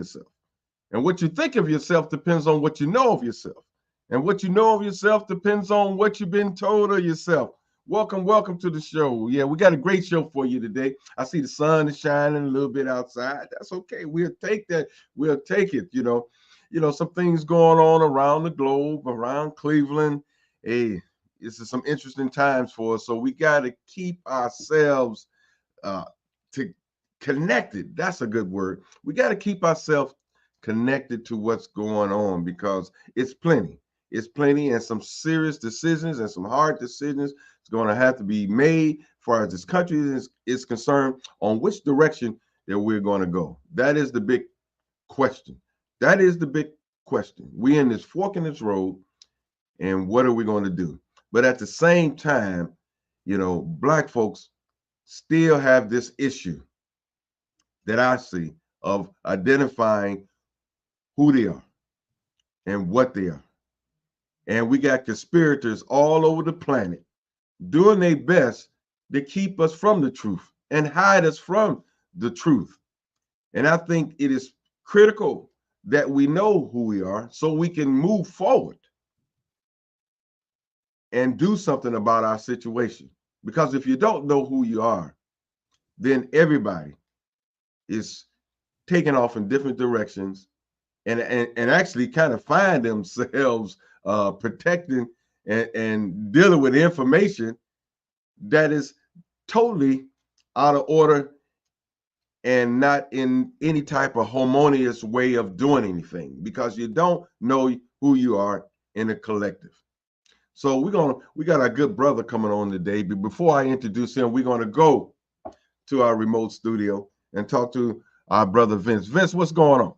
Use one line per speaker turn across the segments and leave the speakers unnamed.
yourself. And what you think of yourself depends on what you know of yourself. And what you know of yourself depends on what you've been told of yourself. Welcome to the show. Yeah, we got a great show for you today. I see the sun is shining a little bit outside. That's okay. We'll take that. We'll take it. Some things going on around the globe, around Cleveland. Hey, this is some interesting times for us. So we got to keep ourselves uh, to connected. That's a good word. We got to keep ourselves connected to what's going on because it's plenty. It's plenty and some serious decisions and some hard decisions is going to have to be made as far as this country is concerned on which direction that we're going to go. That is the big question. That is the big question. We're in this fork in this road, and what are we going to do? But at the same time, Black folks still have this issue that I see of identifying who they are and what they are. And we got conspirators all over the planet doing their best to keep us from the truth and hide us from the truth. And I think it is critical that we know who we are so we can move forward and do something about our situation. Because if you don't know who you are, then everybody is taking off in different directions and actually kind of find themselves protecting and dealing with information that is totally out of order and not in any type of harmonious way of doing anything because you don't know who you are in a collective. So we got our good brother coming on today, but before I introduce him, we're gonna go to our remote studio and talk to our brother Vince. Vince, what's going on?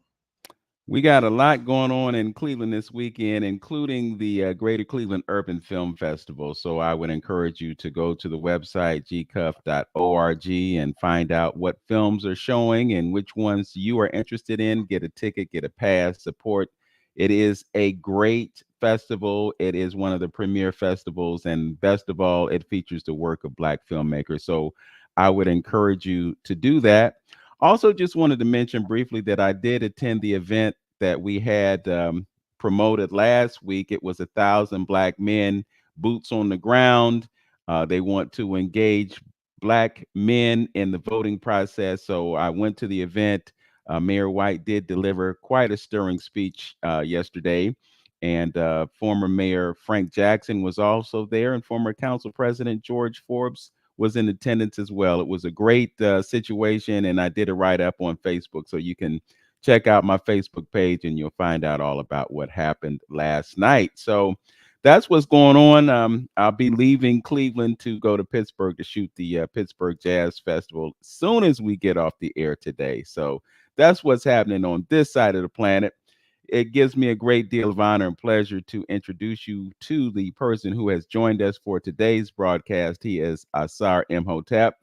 We got a lot going on in Cleveland this weekend, including the Greater Cleveland Urban Film Festival. So I would encourage you to go to the website gcuff.org and find out what films are showing and which ones you are interested in. Get a ticket, get a pass, support. It is a great festival. It is one of the premier festivals, and best of all, it features the work of Black filmmakers. So I would encourage you to do that. Also, just wanted to mention briefly that I did attend the event that we had promoted last week. It was 1,000 Black men, boots on the ground. They want to engage Black men in the voting process. So I went to the event. Mayor White did deliver quite a stirring speech yesterday. And former Mayor Frank Jackson was also there, and former Council President George Forbes was in attendance as well. It was a great situation, and I did a write-up on Facebook, so you can check out my Facebook page, and you'll find out all about what happened last night. So that's what's going on. I'll be leaving Cleveland to go to Pittsburgh to shoot the Pittsburgh Jazz Festival as soon as we get off the air today. So that's what's happening on this side of the planet. It gives me a great deal of honor and pleasure to introduce you to the person who has joined us for today's broadcast. He is Asar Imhotep.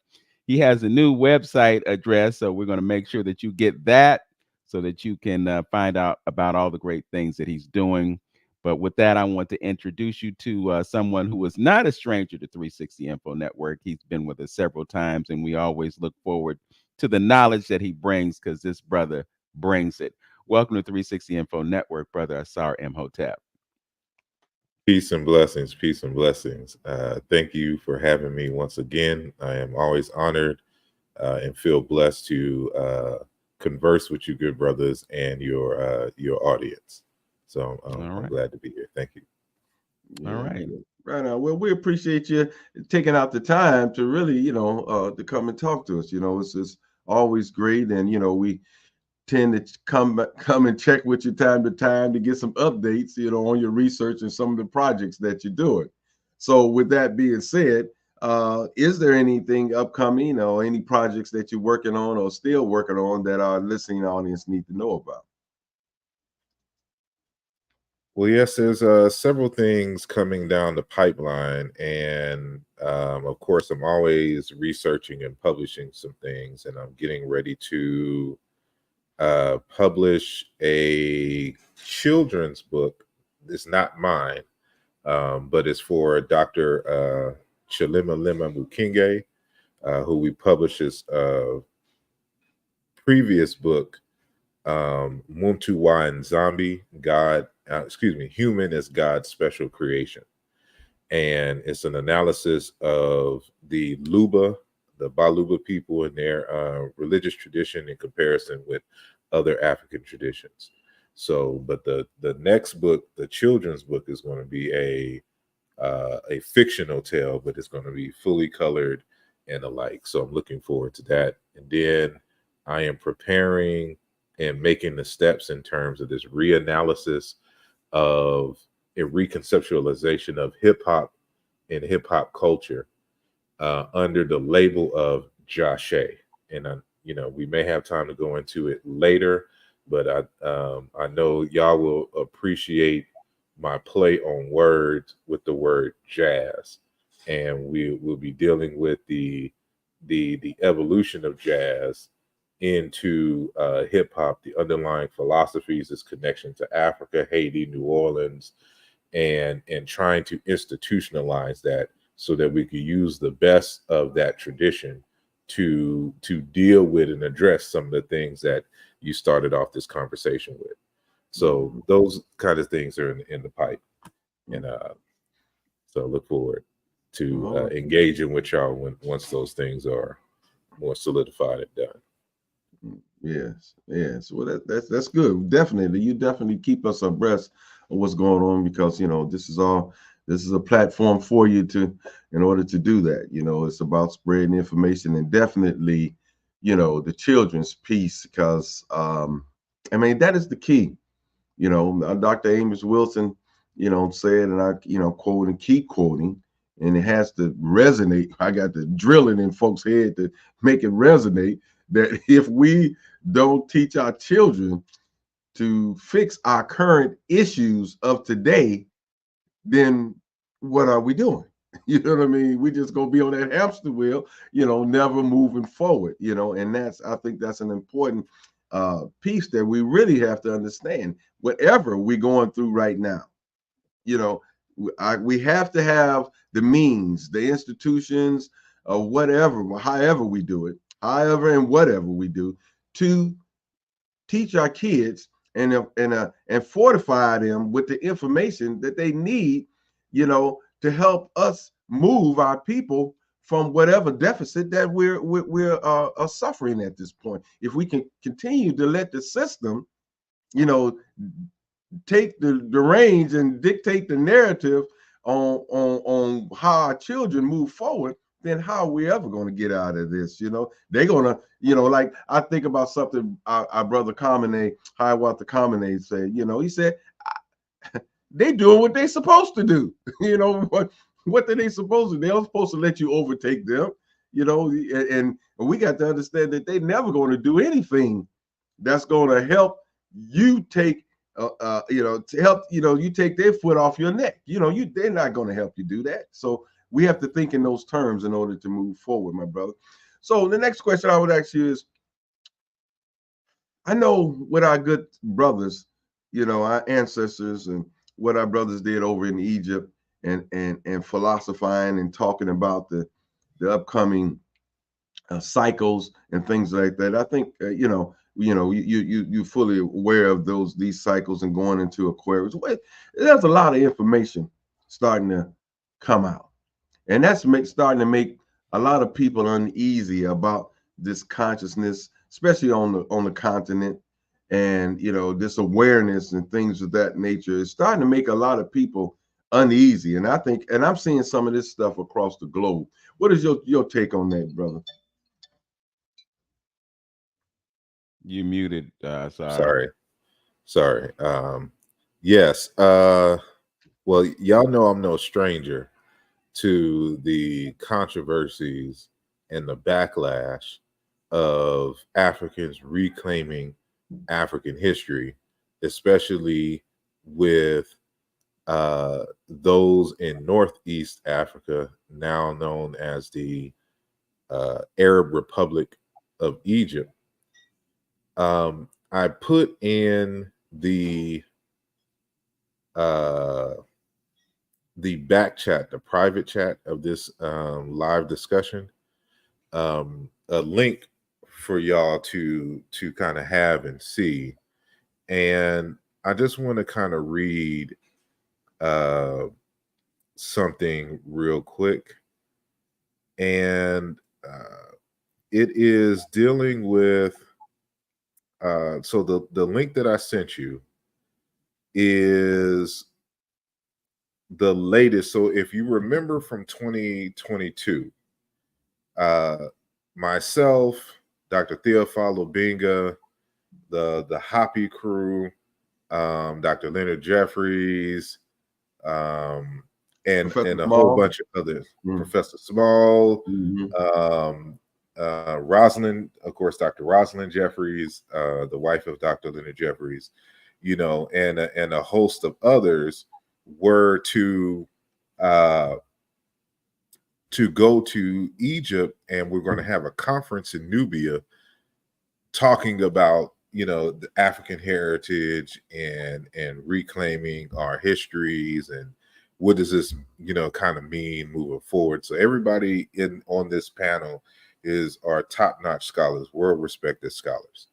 He has a new website address, so we're going to make sure that you get that so that you can find out about all the great things that he's doing. But with that, I want to introduce you to someone who is not a stranger to 360 Info Network. He's been with us several times, and we always look forward to the knowledge that he brings because this brother brings it. Welcome to 360 Info Network, brother Asar Imhotep.
Peace and blessings. Peace and blessings. Thank you for having me once again. I am always honored and feel blessed to converse with you, good brothers, and your audience. So I'm glad to be here. Thank you.
All right.
Right on. Well, we appreciate you taking out the time to really, to come and talk to us. It's just always great, and we tend to come and check with you time to time to get some updates, on your research and some of the projects that you're doing. So with that being said, is there anything upcoming or any projects that you're working on or still working on that our listening audience need to know about?
Well, yes, there's several things coming down the pipeline. And of course, I'm always researching and publishing some things, and I'm getting ready to publish a children's book. It's not mine, but it's for Dr. Chilima Lima Mukinge, who we published his previous book Muntu and Zombie, Human as God's Special Creation. And it's an analysis of the Baluba people and their religious tradition in comparison with other African traditions. So, but the next book, the children's book, is going to be a fictional tale, but it's going to be fully colored and alike. So I'm looking forward to that. And then I am preparing and making the steps in terms of this reanalysis of a reconceptualization of hip hop and hip hop culture under the label of Joshe. And we may have time to go into it later, but I know y'all will appreciate my play on words with the word jazz, and we will be dealing with the evolution of jazz into hip hop, the underlying philosophies, its connection to Africa, Haiti, New Orleans, and trying to institutionalize that so that we could use the best of that tradition to deal with and address some of the things that you started off this conversation with. So those kind of things are in the pipe, and so I look forward to engaging with y'all once those things are more solidified and done.
Yes. Well, that's good. Definitely, you definitely keep us abreast of what's going on, because this is a platform for you in order to do that. It's about spreading information, and definitely, the children's piece, because that is the key. Dr. Amos Wilson, said, and I, quote and keep quoting, and it has to resonate. I got to drill it in folks' head to make it resonate, that if we don't teach our children to fix our current issues of today, then what are we doing? You know what I mean? We just gonna be on that hamster wheel, never moving forward, and I think that's an important piece that we really have to understand. Whatever we're going through right now, we have to have the means, the institutions, whatever, however we do it, however and whatever we do, to teach our kids and fortify them with the information that they need, to help us move our people from whatever deficit that we're suffering at this point. If we can continue to let the system, take the reins and dictate the narrative on how our children move forward, then how are we ever going to get out of this? They're going to, like I think about something our brother Kamene, Hiawatha Kamene said, he said, they doing what they supposed to do. What are they supposed to do? They're supposed to let you overtake them, and we got to understand that they never going to do anything that's going to help you take to help you take their foot off your neck. They're not going to help you do that. So we have to think in those terms in order to move forward, my brother. So the next question I would ask you is, I know what our good brothers, our ancestors, and what our brothers did over in Egypt, and philosophizing and talking about the upcoming cycles and things like that. I think you're fully aware of these cycles and going into Aquarius. There's a lot of information starting to come out, and that's starting to make a lot of people uneasy about this consciousness, especially on the continent, and this awareness and things of that nature is starting to make a lot of people uneasy. And I think, and I'm seeing some of this stuff across the globe. What is your take on that, brother?
You muted, Asar.
Sorry. Yes. Well, y'all know I'm no stranger to the controversies and the backlash of Africans reclaiming African history, especially with those in Northeast Africa, now known as the Arab Republic of Egypt. I put in the back chat, the private chat of this live discussion, a link for y'all to kind of have and see. And I just want to kind of read something real quick. And it is dealing with, so the link that I sent you is the latest. So if you remember from 2022, myself, Dr. Theophilo Binga, the Hoppy crew, Dr. Leonard Jeffries, and
Professor
a whole
Small.
bunch of others, Professor Small, Rosalind, of course, Dr. Rosalind Jeffries, the wife of Dr. Leonard Jeffries, you know, and a host of others were to go to Egypt, and we're going to have a conference in Nubia talking about, you know, the African heritage and reclaiming our histories, and what does this, you know, kind of mean moving forward. So everybody on this panel are top-notch scholars, world respected scholars.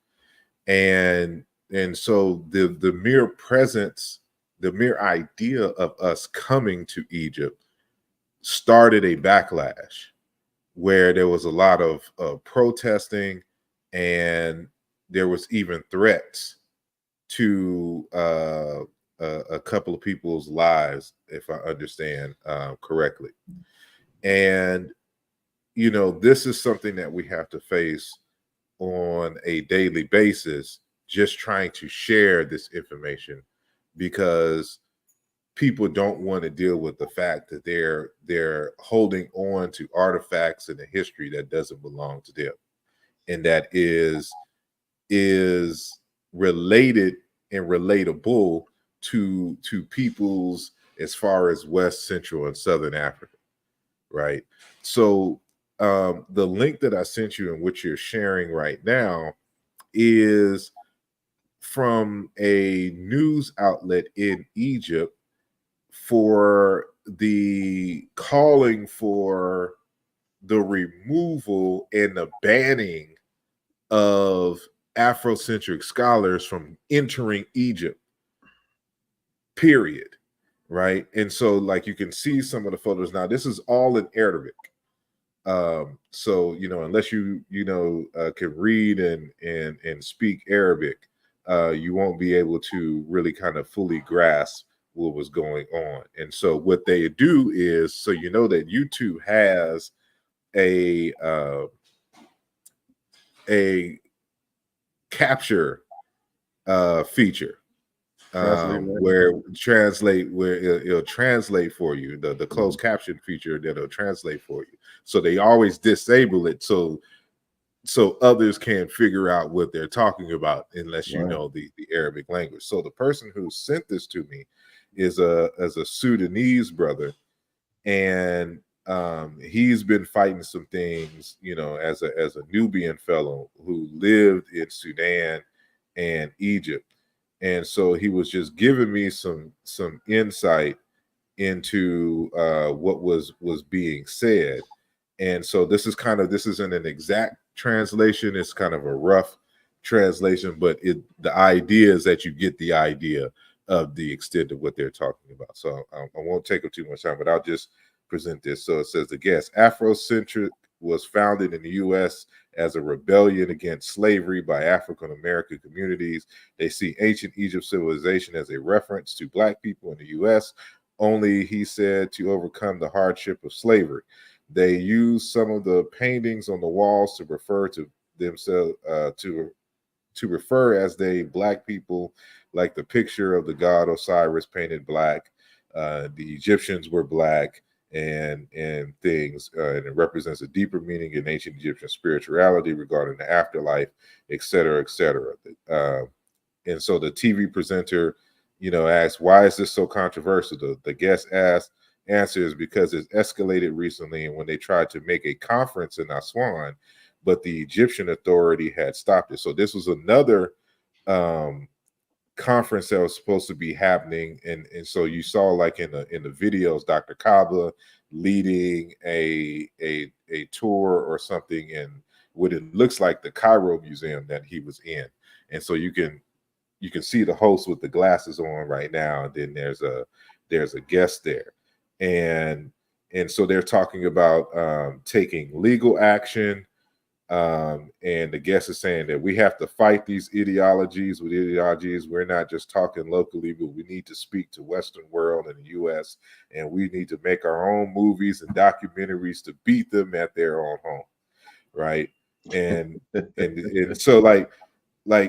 And so the mere presence, the mere idea of us coming to Egypt started a backlash where there was a lot of protesting, and there was even threats to a couple of people's lives, if I understand correctly. And, you know, this is something that we have to face on a daily basis, just trying to share this information, because people don't want to deal with the fact that they're holding on to artifacts and a history that doesn't belong to them, and that is related and relatable to peoples as far as West, Central, and Southern Africa, right? So the link that I sent you and which you're sharing right now is from a news outlet in Egypt for the calling for the removal and the banning of Afrocentric scholars from entering Egypt, period. Right. And so, like, you can see some of the photos now. This is all in Arabic. So, you know, unless you can read and speak Arabic, you won't be able to really kind of fully grasp what was going on. And so what they do is, so you know that YouTube has a capture feature, where it'll translate for you, the closed caption feature that'll translate for you. So they always disable it so others can't figure out what they're talking about unless you know the Arabic language. So the person who sent this to me is a Sudanese brother, and he's been fighting some things, you know, as a Nubian fellow who lived in Sudan and Egypt. And so he was just giving me some insight into what was being said. And so this isn't an exact translation, it's kind of a rough translation, but the idea is that you get the idea of the extent of what they're talking about. So I won't take up too much time, but I'll just present this. So it says, the guest: Afrocentric was founded in the U.S. as a rebellion against slavery by African American communities. They see ancient Egypt civilization as a reference to Black people in the U.S., only, he said, to overcome the hardship of slavery. They use some of the paintings on the walls to refer to themselves to refer as they Black people, like the picture of the god Osiris painted black. The Egyptians were Black, and things, and it represents a deeper meaning in ancient Egyptian spirituality regarding the afterlife, et cetera, et cetera. And so the TV presenter, you know, asked, why is this so controversial? The guest answers, because it's escalated recently, and when they tried to make a conference in Aswan, but the Egyptian authority had stopped it. So this was another conference that was supposed to be happening, and so you saw, like, in the videos, Dr. Kaba leading a tour or something, what it looks like the Cairo Museum that he was in. And so you can see the host with the glasses on right now, and then there's a guest there, and so they're talking about taking legal action. And the guest is saying that we have to fight these ideologies with ideologies. We're not just talking locally, but we need to speak to Western world and the U.S. and we need to make our own movies and documentaries to beat them at their own home, right? And so like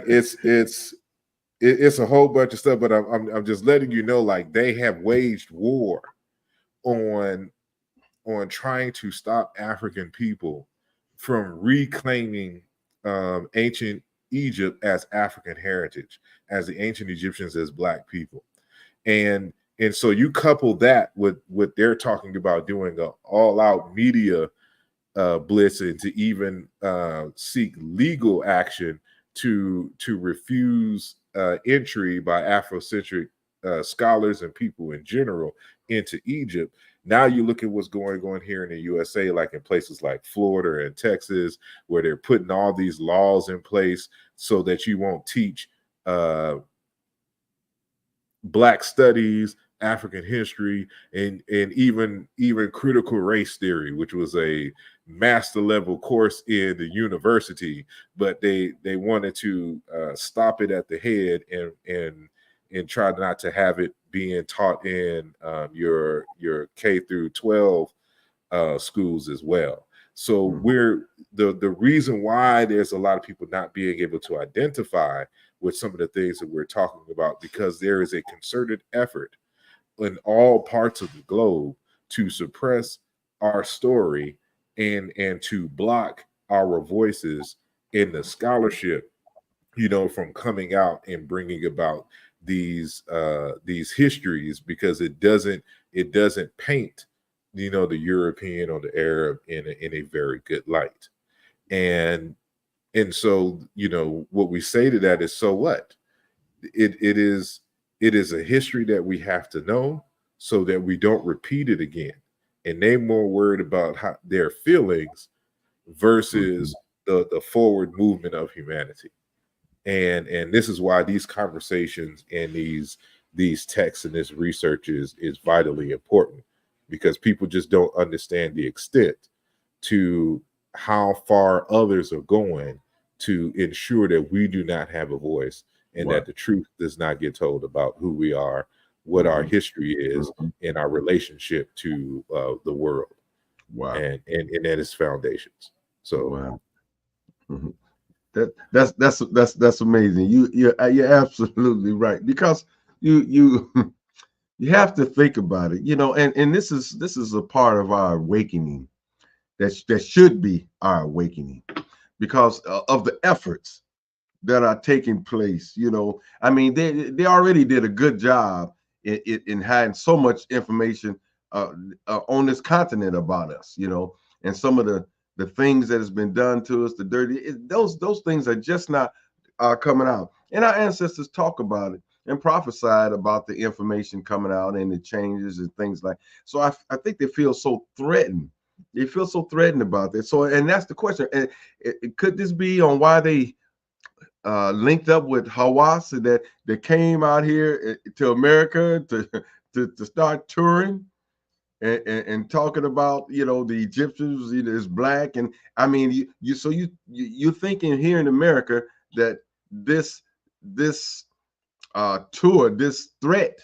it's a whole bunch of stuff. But I'm just letting you know, like, they have waged war on trying to stop African people from reclaiming ancient Egypt as African heritage, as the ancient Egyptians as Black people. And so you couple that with what they're talking about doing an all-out media blitz, and to even seek legal action to refuse entry by Afrocentric scholars and people in general into Egypt. Now you look at what's going on here in the USA, like in places like Florida and Texas, where they're putting all these laws in place so that you won't teach Black studies, African history, and even critical race theory, which was a master level course in the university, but they wanted to stop it at the head and try not to have it being taught in your K through 12 schools as well. So we're the reason why there's a lot of people not being able to identify with some of the things that we're talking about, because there is a concerted effort in all parts of the globe to suppress our story and to block our voices in the scholarship, from coming out and bringing about these histories, because it doesn't paint the European or the Arab in a very good light. And so what we say to that is, so what? It is a history that we have to know so that we don't repeat it again, and they're more worried about their feelings versus the forward movement of humanity. And this is why these conversations and these texts and this research is vitally important, because people just don't understand the extent to how far others are going to ensure that we do not have a voice, and that the truth does not get told about who we are, what our history is, and our relationship to the world. And that is foundations. So
that's amazing. You're absolutely right, because you you have to think about it, and this is a part of our awakening, that should be our awakening, because of the efforts that are taking place. I mean, they already did a good job in hiding so much information on this continent about us, and some of the things that has been done to us, the dirty, those things are just not coming out. And our ancestors talk about it and prophesied about the information coming out and the changes and things like. So I think they feel so threatened. They feel so threatened about this. So, and that's the question. And could this be on why they linked up with Hawass, that came out here to America to start touring and talking about the Egyptians is Black? And I mean, you're thinking here in America that this tour, this threat,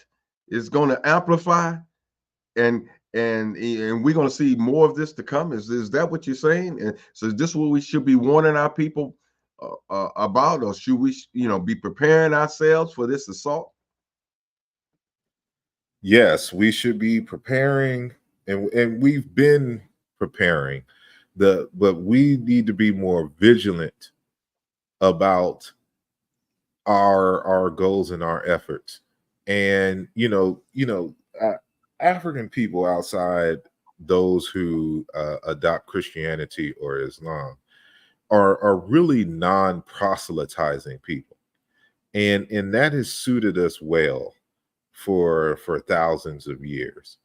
is going to amplify, and we're going to see more of this to come. Is that what you're saying? And so is this what we should be warning our people about, or should we be preparing ourselves for this assault?
Yes, we should be preparing, and we've been preparing, but we need to be more vigilant about our goals and our efforts. And African people outside those who adopt Christianity or Islam are really non-proselytizing people, and that has suited us well for thousands of years.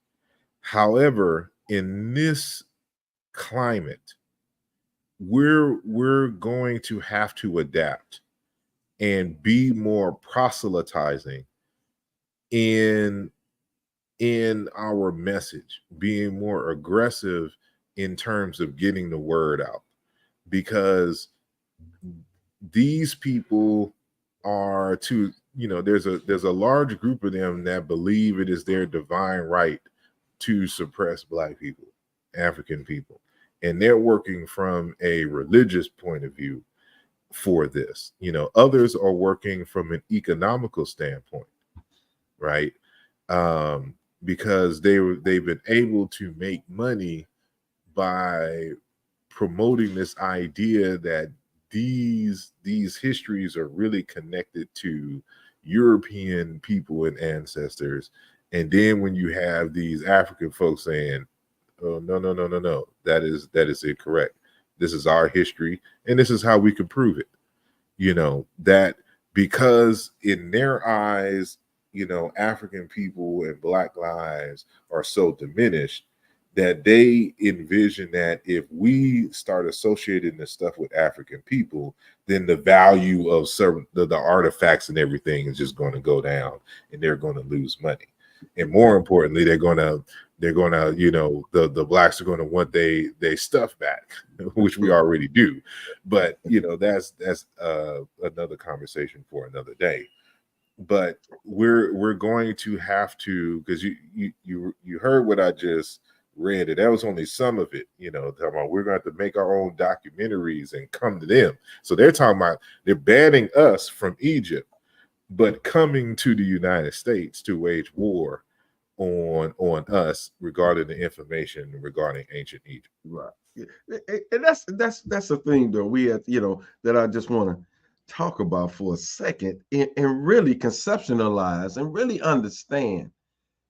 However, in this climate, we're going to have to adapt and be more proselytizing in our message, being more aggressive in terms of getting the word out, because these people are there's a large group of them that believe it is their divine right to suppress Black people, African people, and they're working from a religious point of view for this. Others are working from an economical standpoint, right? Because they've been able to make money by promoting this idea that these histories are really connected to European people and ancestors. And then when you have these African folks saying, "Oh, no, that is incorrect. This is our history, and this is how we can prove it." That because in their eyes, African people and Black lives are so diminished, that they envision that if we start associating this stuff with African people, then the value of certain the artifacts and everything is just going to go down, and they're going to lose money. And more importantly, they're going to the Blacks are going to want they stuff back, which we already do. But that's another conversation for another day. But we're going to have to, because you heard what I just read, and that was only some of it. Talking about we're going to have to make our own documentaries and come to them. So they're talking about they're banning us from Egypt, but coming to the United States to wage war on us regarding the information regarding ancient Egypt.
Right. Yeah. And that's the thing though. We have, that I just want to talk about for a second, and really conceptualize and really understand,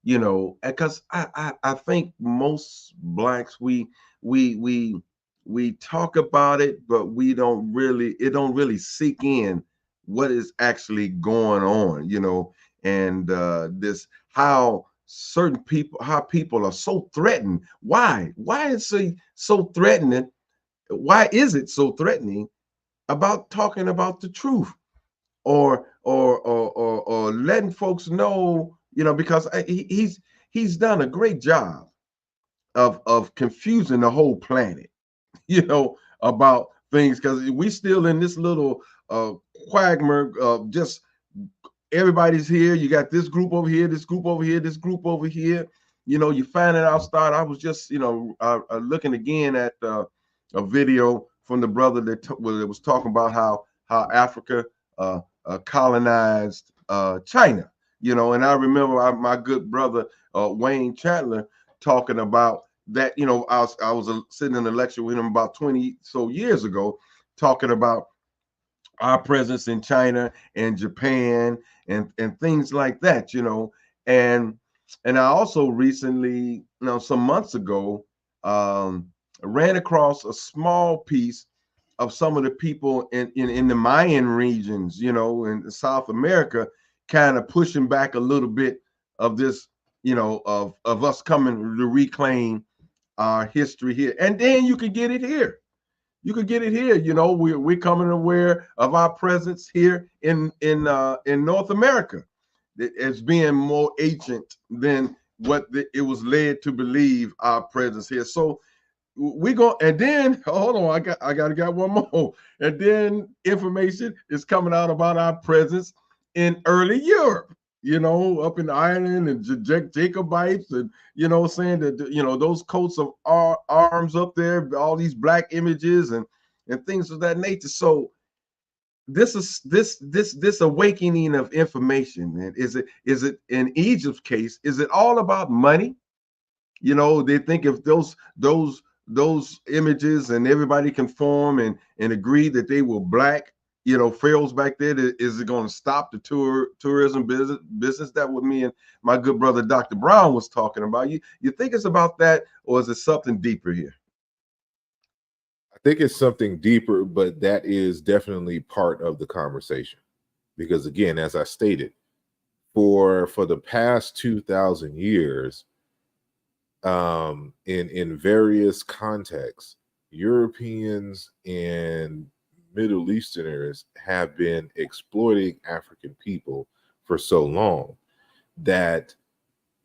because I think most Blacks, we we we talk about it, but it don't really sink in what is actually going on, and this how how people are so threatened. Why is it so threatening? Why is it so threatening about talking about the truth, or letting folks know, because he's done a great job of confusing the whole planet, about things, because we still in this little quagmire of just everybody's here. You got this group over here, this group over here, this group over here. You find it out. I was just, looking again at a video from the brother that was talking about how Africa colonized China. And I remember my good brother Wayne Chandler talking about that. I was sitting in a lecture with him about 20 so years ago, talking about our presence in China and Japan and things like that, and I also recently, some months ago, ran across a small piece of some of the people in the Mayan regions, in South America, kind of pushing back a little bit of this, of us coming to reclaim our history here, and then you can get it here. You could get it here. We're coming aware of our presence here in North America as being more ancient than what it was led to believe our presence here. So we go, and then hold on, I got one more, and then information is coming out about our presence in early Europe. Up in Ireland and Jacobites, and saying that those coats of arms up there, all these black images and things of that nature. So this awakening of information, and is it in Egypt's case? Is it all about money? They think if those images and everybody conform and agree that they were black, pharaohs back there, is it going to stop the tourism business that with me and my good brother Dr. Brown was talking about? You think it's about that, or is it something deeper here?
I think it's something deeper, but that is definitely part of the conversation. Because again, as I stated, for the past 2,000 years, in various contexts, Europeans and Middle Easterners have been exploiting African people for so long that,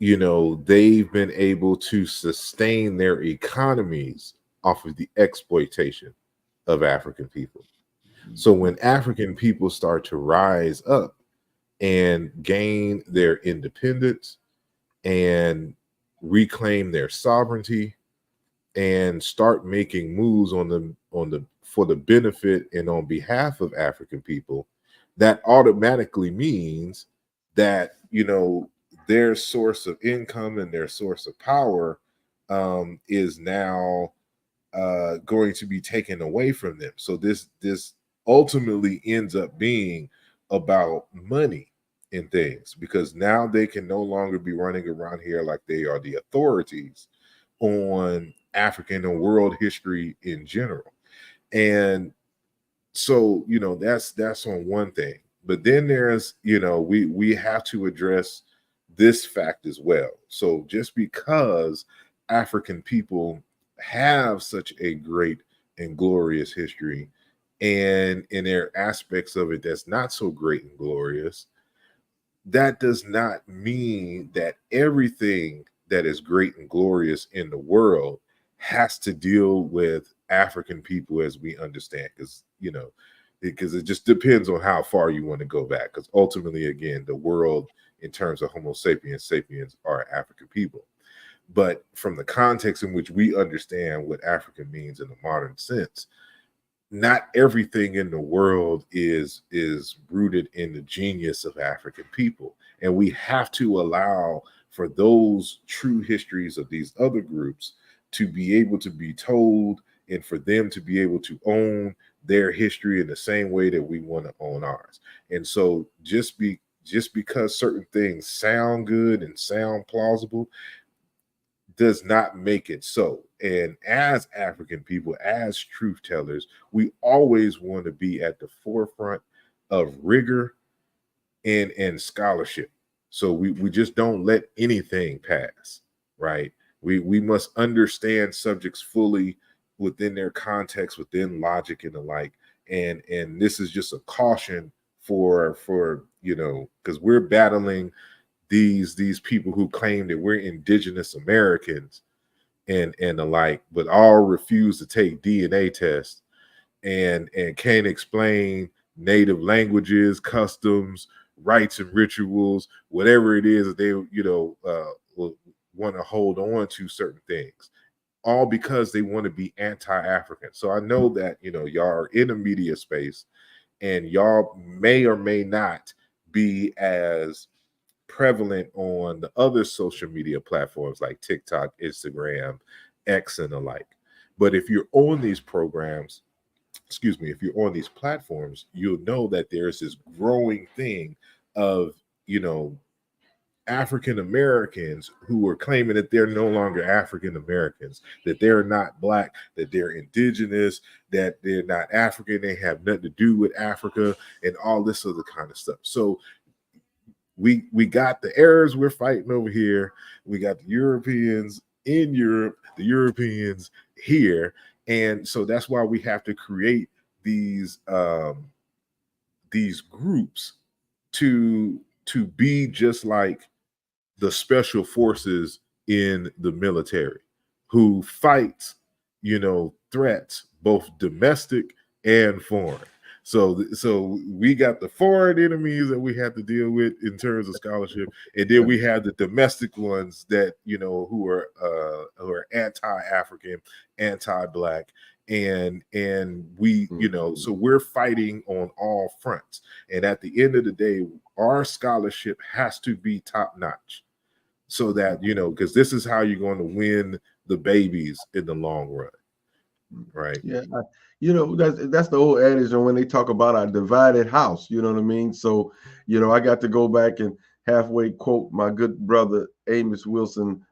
they've been able to sustain their economies off of the exploitation of African people. So when African people start to rise up and gain their independence and reclaim their sovereignty and start making moves on the for the benefit and on behalf of African people, that automatically means that their source of income and their source of power is now going to be taken away from them. So this ultimately ends up being about money and things, because now they can no longer be running around here like they are the authorities on African and world history in general. And so that's on one thing. But then there's we have to address this fact as well. So just because African people have such a great and glorious history, and in their aspects of it that's not so great and glorious, that does not mean that everything that is great and glorious in the world has to deal with African people as we understand. Because it just depends on how far you want to go back. Because ultimately, again, the world in terms of Homo sapiens are African people. But from the context in which we understand what African means in the modern sense, not everything in the world is rooted in the genius of African people. And we have to allow for those true histories of these other groups to be able to be told, and for them to be able to own their history in the same way that we want to own ours. And so just because certain things sound good and sound plausible does not make it so. And as African people, as truth tellers, we always want to be at the forefront of rigor and scholarship. So we just don't let anything pass, right? We must understand subjects fully within their context, within logic and the like. And this is just a caution for because we're battling these people who claim that we're indigenous Americans and the like, but all refuse to take DNA tests and can't explain native languages, customs, rites and rituals, whatever it is that they will want to hold on to certain things, all because they want to be anti-African. So I know that y'all are in a media space, and y'all may or may not be as prevalent on the other social media platforms like TikTok, Instagram, X, and the like. But if you're on these programs, if you're on these platforms, you'll know that there's this growing thing of, African Americans who are claiming that they're no longer African Americans, that they're not Black, that they're indigenous, that they're not African, they have nothing to do with Africa, and all this other kind of stuff. So we got the Arabs we're fighting over here. We got the Europeans in Europe, the Europeans here, and so that's why we have to create these groups to be just like the special forces in the military, who fights, threats both domestic and foreign. So we got the foreign enemies that we have to deal with in terms of scholarship, and then we have the domestic ones that who are anti-African, anti-Black, and we so we're fighting on all fronts. And at the end of the day, our scholarship has to be top notch, so that because this is how you're going to win the babies in the long run. Right.
Yeah, that's the old adage, and when they talk about our divided house, you know what I mean. So, I got to go back and halfway quote my good brother Amos Wilson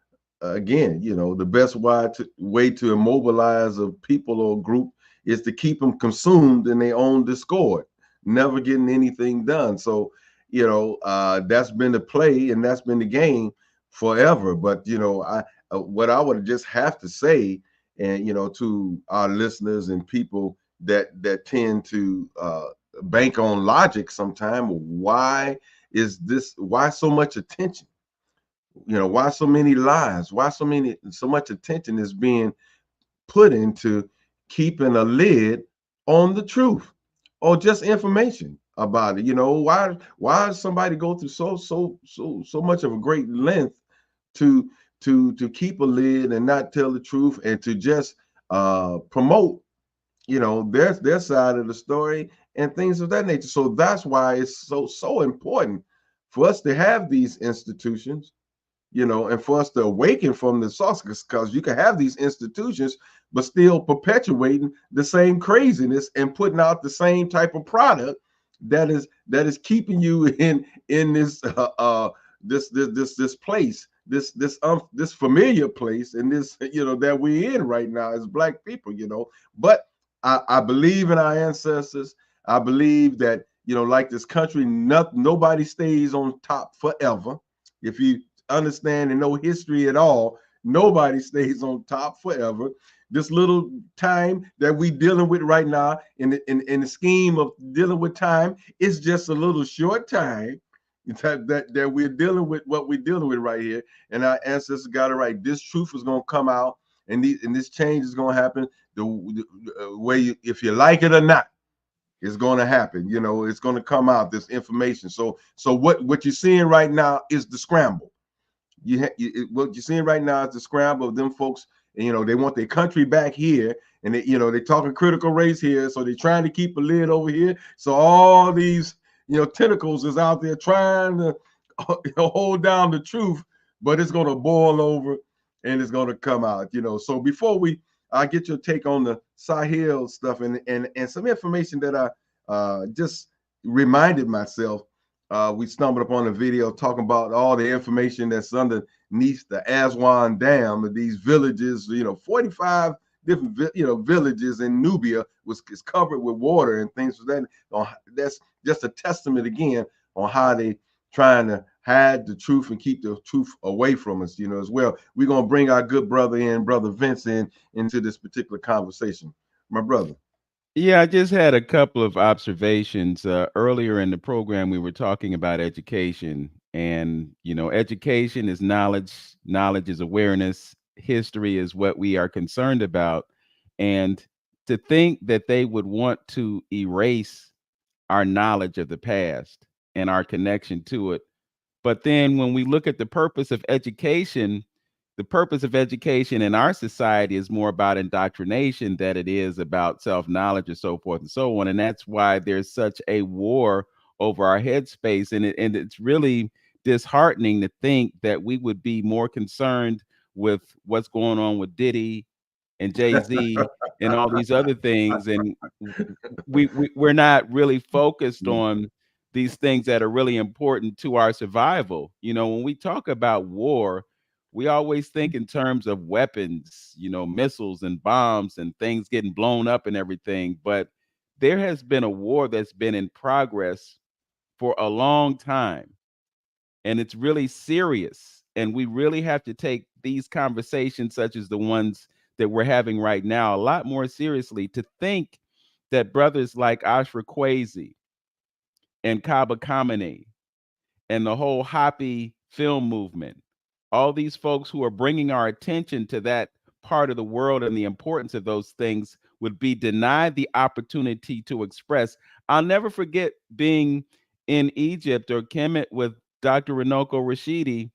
again. The best way to immobilize a people or group is to keep them consumed in their own discord, never getting anything done. So, that's been the play and that's been the game forever. But what I would just have to say and to our listeners and people that tend to bank on logic sometime. Why so much attention? Why so many lies? Why so much attention is being put into keeping a lid on the truth or just information about it? Why does somebody go through so much of a great length to to keep a lid and not tell the truth, and to just promote their side of the story and things of that nature? So that's why it's so important for us to have these institutions, and for us to awaken from the source, because you can have these institutions but still perpetuating the same craziness and putting out the same type of product that is keeping you in this this place, this familiar place, and this that we're in right now as Black people. But I believe in our ancestors. I believe that, like this country, nobody stays on top forever. If you understand and know history at all, nobody stays on top forever. This little time that we dealing with right now, in the scheme of dealing with time, is just a little short time that we're dealing with what we're dealing with right here. And our ancestors got it right. This truth is going to come out, and this change is going to happen the way if you like it or not. It's going to happen. It's going to come out, this information. So what you're seeing right now is the scramble. What you're seeing right now is the scramble of them folks. And, they want their country back here, and they talking critical race here, so they're trying to keep a lid over here. So all these tentacles is out there trying to hold down the truth, but it's going to boil over and it's going to come out. So before I get your take on the Sahel stuff, and some information that I just reminded myself. We stumbled upon a video talking about all the information that's underneath the Aswan Dam. These villages, 45 different villages in Nubia is covered with water and things like that. That's just a testament again on how they trying to hide the truth and keep the truth away from us, as well. We're gonna bring our good brother Brother Vince, into this particular conversation. My brother.
Yeah, I just had a couple of observations. Earlier in the program, we were talking about education, and education is knowledge, knowledge is awareness, history is what we are concerned about. And to think that they would want to erase our knowledge of the past and our connection to it. But then when we look at the purpose of education, the purpose of education in our society is more about indoctrination than it is about self-knowledge, and so forth and so on. And that's why there's such a war over our headspace. And it's really disheartening to think that we would be more concerned with what's going on with Diddy and Jay-Z and all these other things. And we're not really focused on these things that are really important to our survival. When we talk about war, we always think in terms of weapons, missiles and bombs and things getting blown up and everything. But there has been a war that's been in progress for a long time, and it's really serious. And we really have to take these conversations, such as the ones that we're having right now, a lot more seriously, to think that brothers like Ashra Kwesi and Kaba Kamene and the whole Hopi film movement, all these folks who are bringing our attention to that part of the world and the importance of those things, would be denied the opportunity to express. I'll never forget being in Egypt or Kemet with Dr. Runoko Rashidi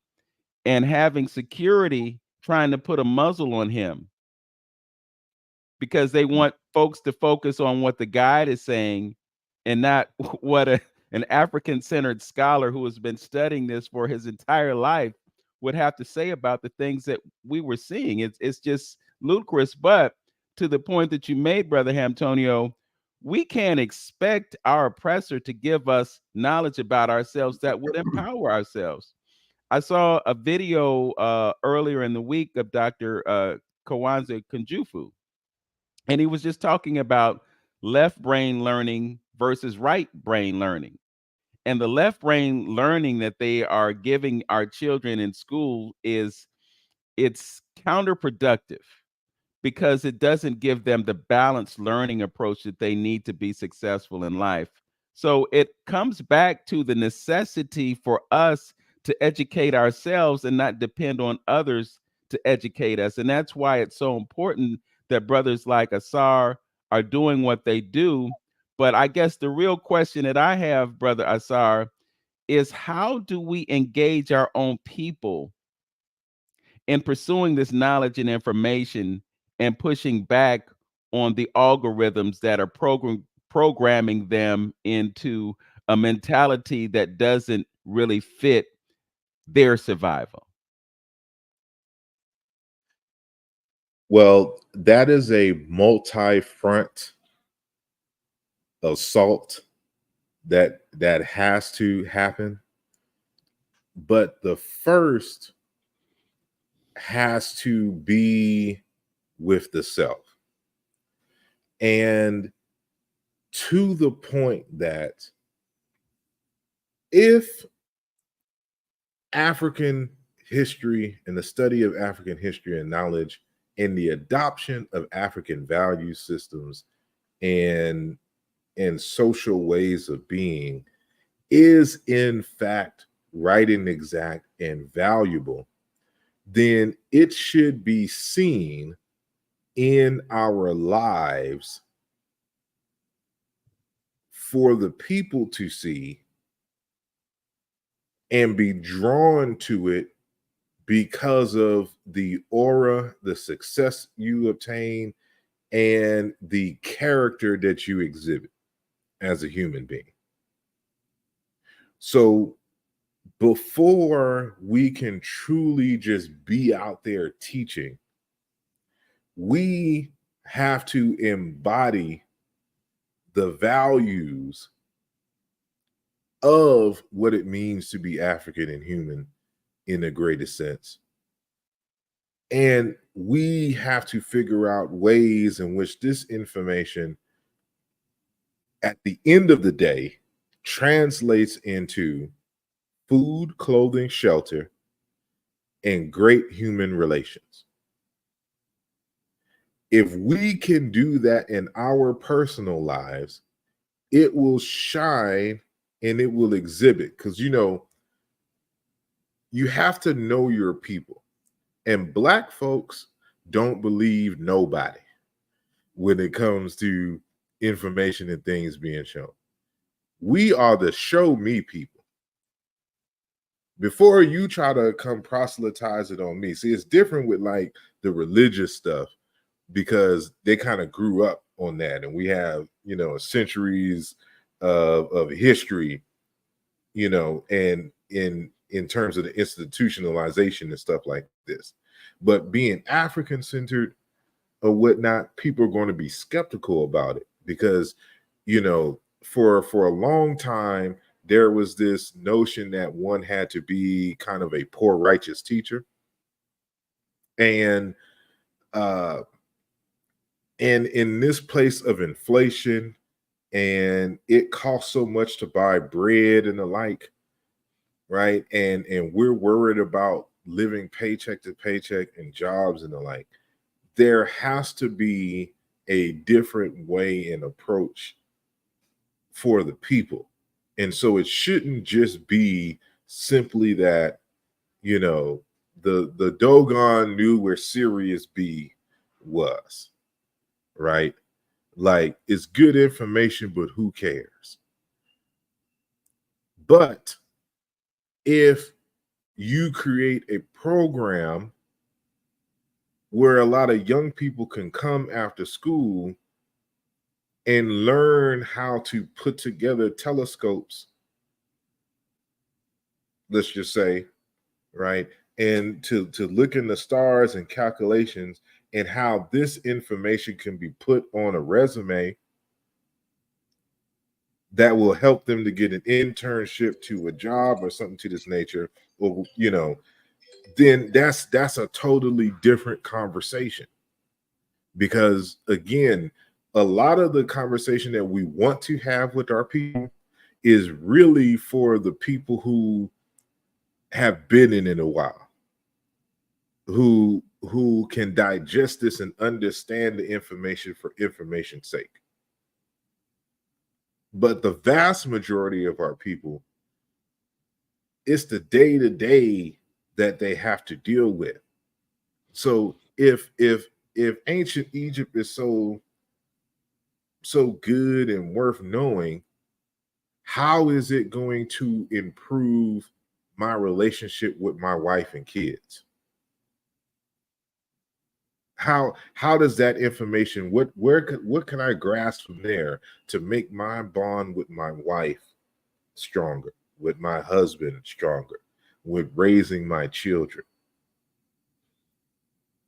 and having security trying to put a muzzle on him because they want folks to focus on what the guide is saying and not what an African-centered scholar who has been studying this for his entire life would have to say about the things that we were seeing. It's just ludicrous. But to the point that you made, Brother Hamtonio, we can't expect our oppressor to give us knowledge about ourselves that would empower ourselves. I saw a video earlier in the week of Dr. Kawanza Kunjufu, and he was just talking about left brain learning versus right brain learning. And the left brain learning that they are giving our children in school it's counterproductive, because it doesn't give them the balanced learning approach that they need to be successful in life. So it comes back to the necessity for us to educate ourselves and not depend on others to educate us. And that's why it's so important that brothers like Asar are doing what they do. But I guess the real question that I have, Brother Asar, is how do we engage our own people in pursuing this knowledge and information and pushing back on the algorithms that are programming them into a mentality that doesn't really fit their survival?
Well, that is a multi-front assault that has to happen. But the first has to be with the self. And to the point that if African history and the study of African history and knowledge and the adoption of African value systems and social ways of being is in fact right and exact and valuable, then it should be seen in our lives for the people to see and be drawn to it because of the aura, the success you obtain, and the character that you exhibit as a human being. So before we can truly just be out there teaching, we have to embody the values of what it means to be African and human in the greatest sense. And we have to figure out ways in which this information, at the end of the day, translates into food, clothing, shelter, and great human relations. If we can do that in our personal lives, it will shine and it will exhibit. Because, you know, you have to know your people. And Black folks don't believe nobody when it comes to information and things being shown. We are the show me people. Before you try to come proselytize it on me. See, it's different with like the religious stuff because they kind of grew up on that. And we have, you know, centuries of history, you know, and in terms of the institutionalization and stuff like this. But being African centered or whatnot, people are going to be skeptical about it because, you know, for a long time, there was this notion that one had to be kind of a poor righteous teacher. And in this place of inflation, and it costs so much to buy bread and the like, right? And we're worried about living paycheck to paycheck and jobs and the like. There has to be a different way and approach for the people. And so it shouldn't just be simply that, you know, the Dogon knew where Sirius B was, right? Like, it's good information, but who cares? But if you create a program where a lot of young people can come after school and learn how to put together telescopes, let's just say, right? And to look in the stars and calculations and how this information can be put on a resume that will help them to get an internship to a job or something to this nature, or, you know, then that's a totally different conversation. Because again, a lot of the conversation that we want to have with our people is really for the people who have been in it a while, who who can digest this and understand the information for information's sake. But the vast majority of our people, it's the day-to-day that they have to deal with. So if ancient Egypt is so good and worth knowing, how is it going to improve my relationship with my wife and kids? How does that information, what can I grasp from there to make my bond with my wife stronger, with my husband stronger, with raising my children?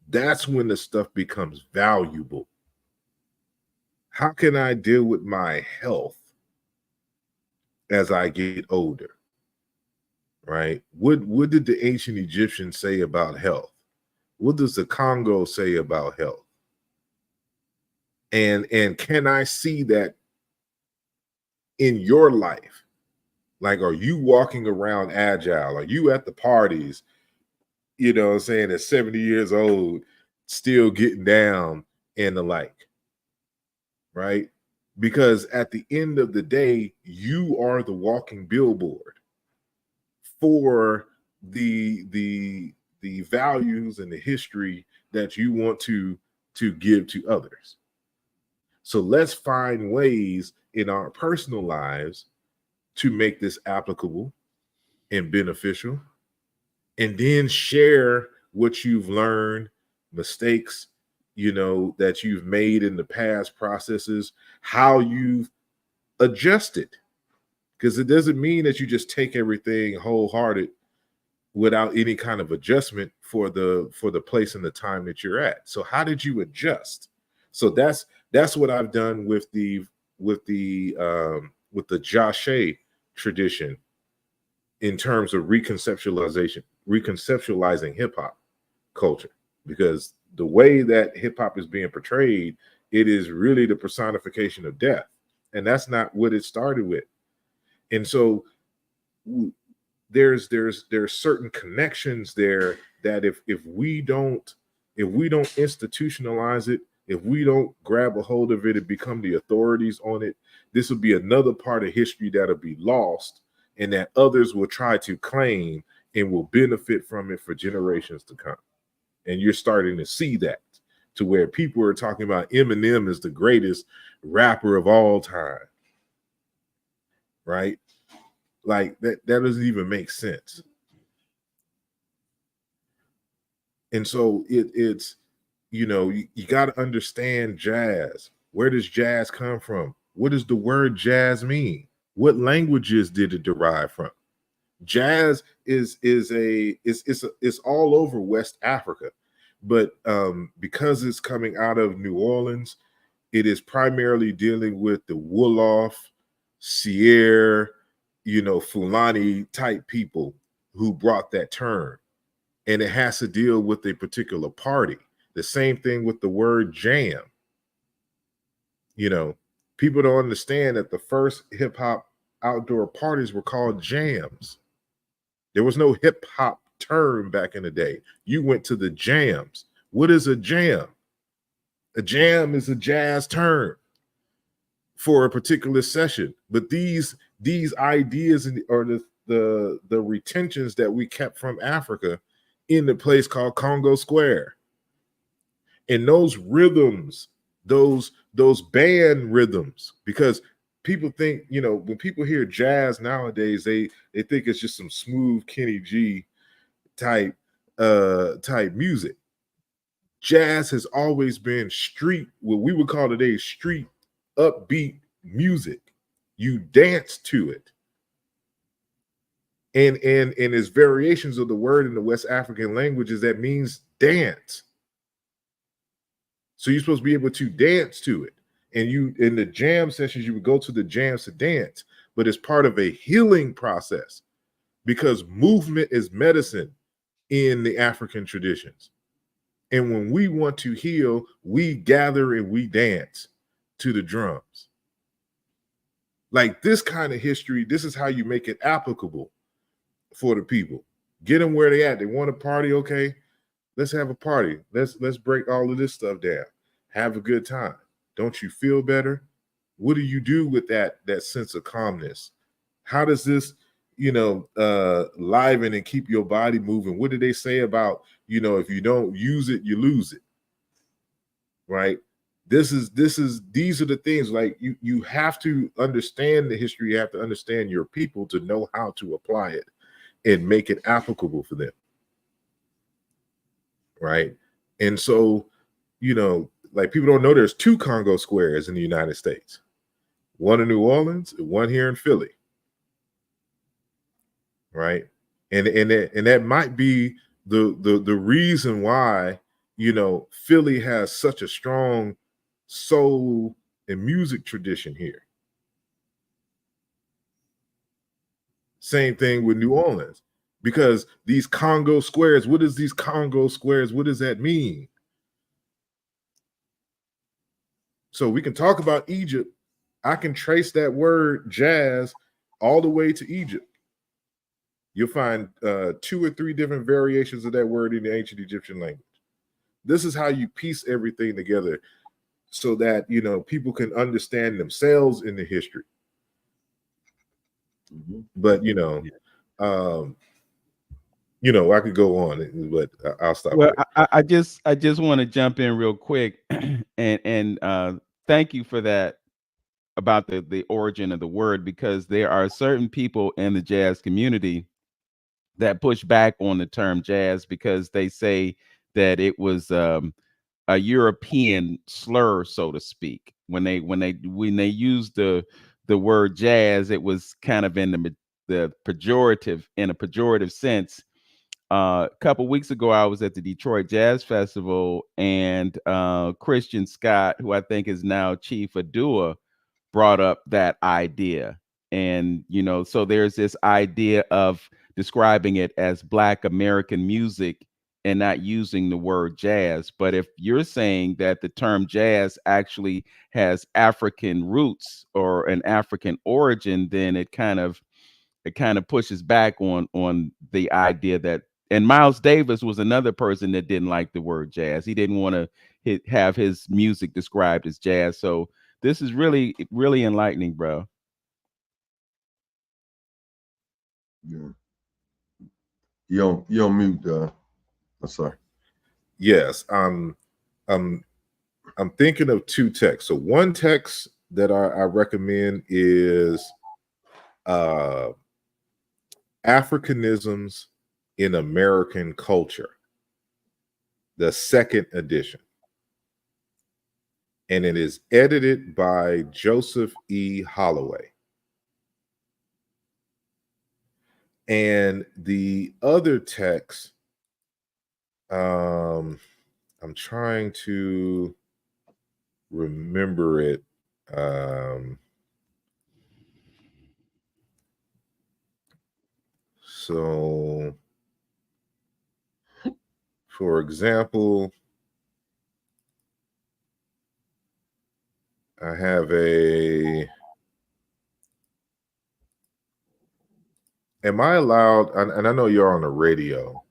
That's when the stuff becomes valuable. How can I deal with my health as I get older? Right? What did the ancient Egyptians say about health? What does the Congo say about health? And can I see that in your life? Like, are you walking around agile? Are you at the parties, you know what I'm saying, at 70 years old, still getting down and the like? Right? Because at the end of the day, you are the walking billboard for the values and the history that you want to give to others. So let's find ways in our personal lives to make this applicable and beneficial, and then share what you've learned, mistakes, you know, that you've made in the past processes, how you've adjusted. Because it doesn't mean that you just take everything wholehearted without any kind of adjustment for the place and the time that you're at. So how did you adjust? So that's what I've done with the Jashe tradition in terms of reconceptualizing hip hop culture, because the way that hip hop is being portrayed, it is really the personification of death, and that's not what it started with. And so there's certain connections there that if we don't institutionalize it, if we don't grab a hold of it and become the authorities on it, this will be another part of history that'll be lost and that others will try to claim and will benefit from it for generations to come. And you're starting to see that, to where people are talking about Eminem is the greatest rapper of all time, right? Like that doesn't even make sense. And so it's, you know, you got to understand jazz. Where does jazz come from? What does the word jazz mean? What languages did it derive from? Jazz is all over West Africa, but because it's coming out of New Orleans, it is primarily dealing with the Wolof, Sierra, you know, Fulani type people who brought that term, and it has to deal with a particular party. The same thing with the word jam. You know, people don't understand that the first hip hop outdoor parties were called jams. There was no hip hop term back in the day. You went to the jams. What is a jam? A jam is a jazz term for a particular session. But these ideas or the retentions that we kept from Africa in the place called Congo Square. And those rhythms, those band rhythms, because people think, you know, when people hear jazz nowadays, they think it's just some smooth Kenny G type music. Jazz has always been street, what we would call today street upbeat music. You dance to it. And there's variations of the word in the West African languages that means dance. So you're supposed to be able to dance to it. And you, in the jam sessions, you would go to the jams to dance, but it's part of a healing process, because movement is medicine in the African traditions. And when we want to heal, we gather and we dance to the drums. Like this kind of history, this is how you make it applicable for the people. Get them where they at. They want to party, okay? Let's have a party. Let's break all of this stuff down. Have a good time. Don't you feel better? What do you do with that sense of calmness? How does this, liven and keep your body moving? What do they say about, if you don't use it, you lose it, right? These are the things, like you have to understand the history. You have to understand your people to know how to apply it and make it applicable for them, right? And so, like, people don't know there's 2 Congo squares in the United States, one in New Orleans and one here in Philly, right? And that might be the reason why, Philly has such a strong soul and music tradition here. Same thing with New Orleans, because these Congo squares, what does that mean? So we can talk about Egypt. I can trace that word jazz all the way to Egypt. You'll find 2 or 3 different variations of that word in the ancient Egyptian language. This is how you piece everything together so that, people can understand themselves in the history. Mm-hmm. But, I could go on, but I'll stop.
Well, I just want to jump in real quick and thank you for that, about the origin of the word, because there are certain people in the jazz community that push back on the term jazz because they say that it was a European slur, so to speak. When they used the word jazz, it was kind of in the pejorative, in a pejorative sense. A couple weeks ago, I was at the Detroit Jazz Festival, and Christian Scott, who I think is now chief of DUA, brought up that idea. And, so there's this idea of describing it as Black American music and not using the word jazz. But if you're saying that the term jazz actually has African roots or an African origin, then it kind of pushes back on the idea that, and Miles Davis was another person that didn't like the word jazz. He didn't want to have his music described as jazz. So this is really, really enlightening, bro.
Yeah. You on mute, Asar.
Yes. I'm thinking of 2 texts. So one text that I recommend is Africanisms in American Culture, the 2nd edition. And it is edited by Joseph E. Holloway. And the other text, I'm trying to remember it. So, for example, I have am I allowed, and I know you're on the radio.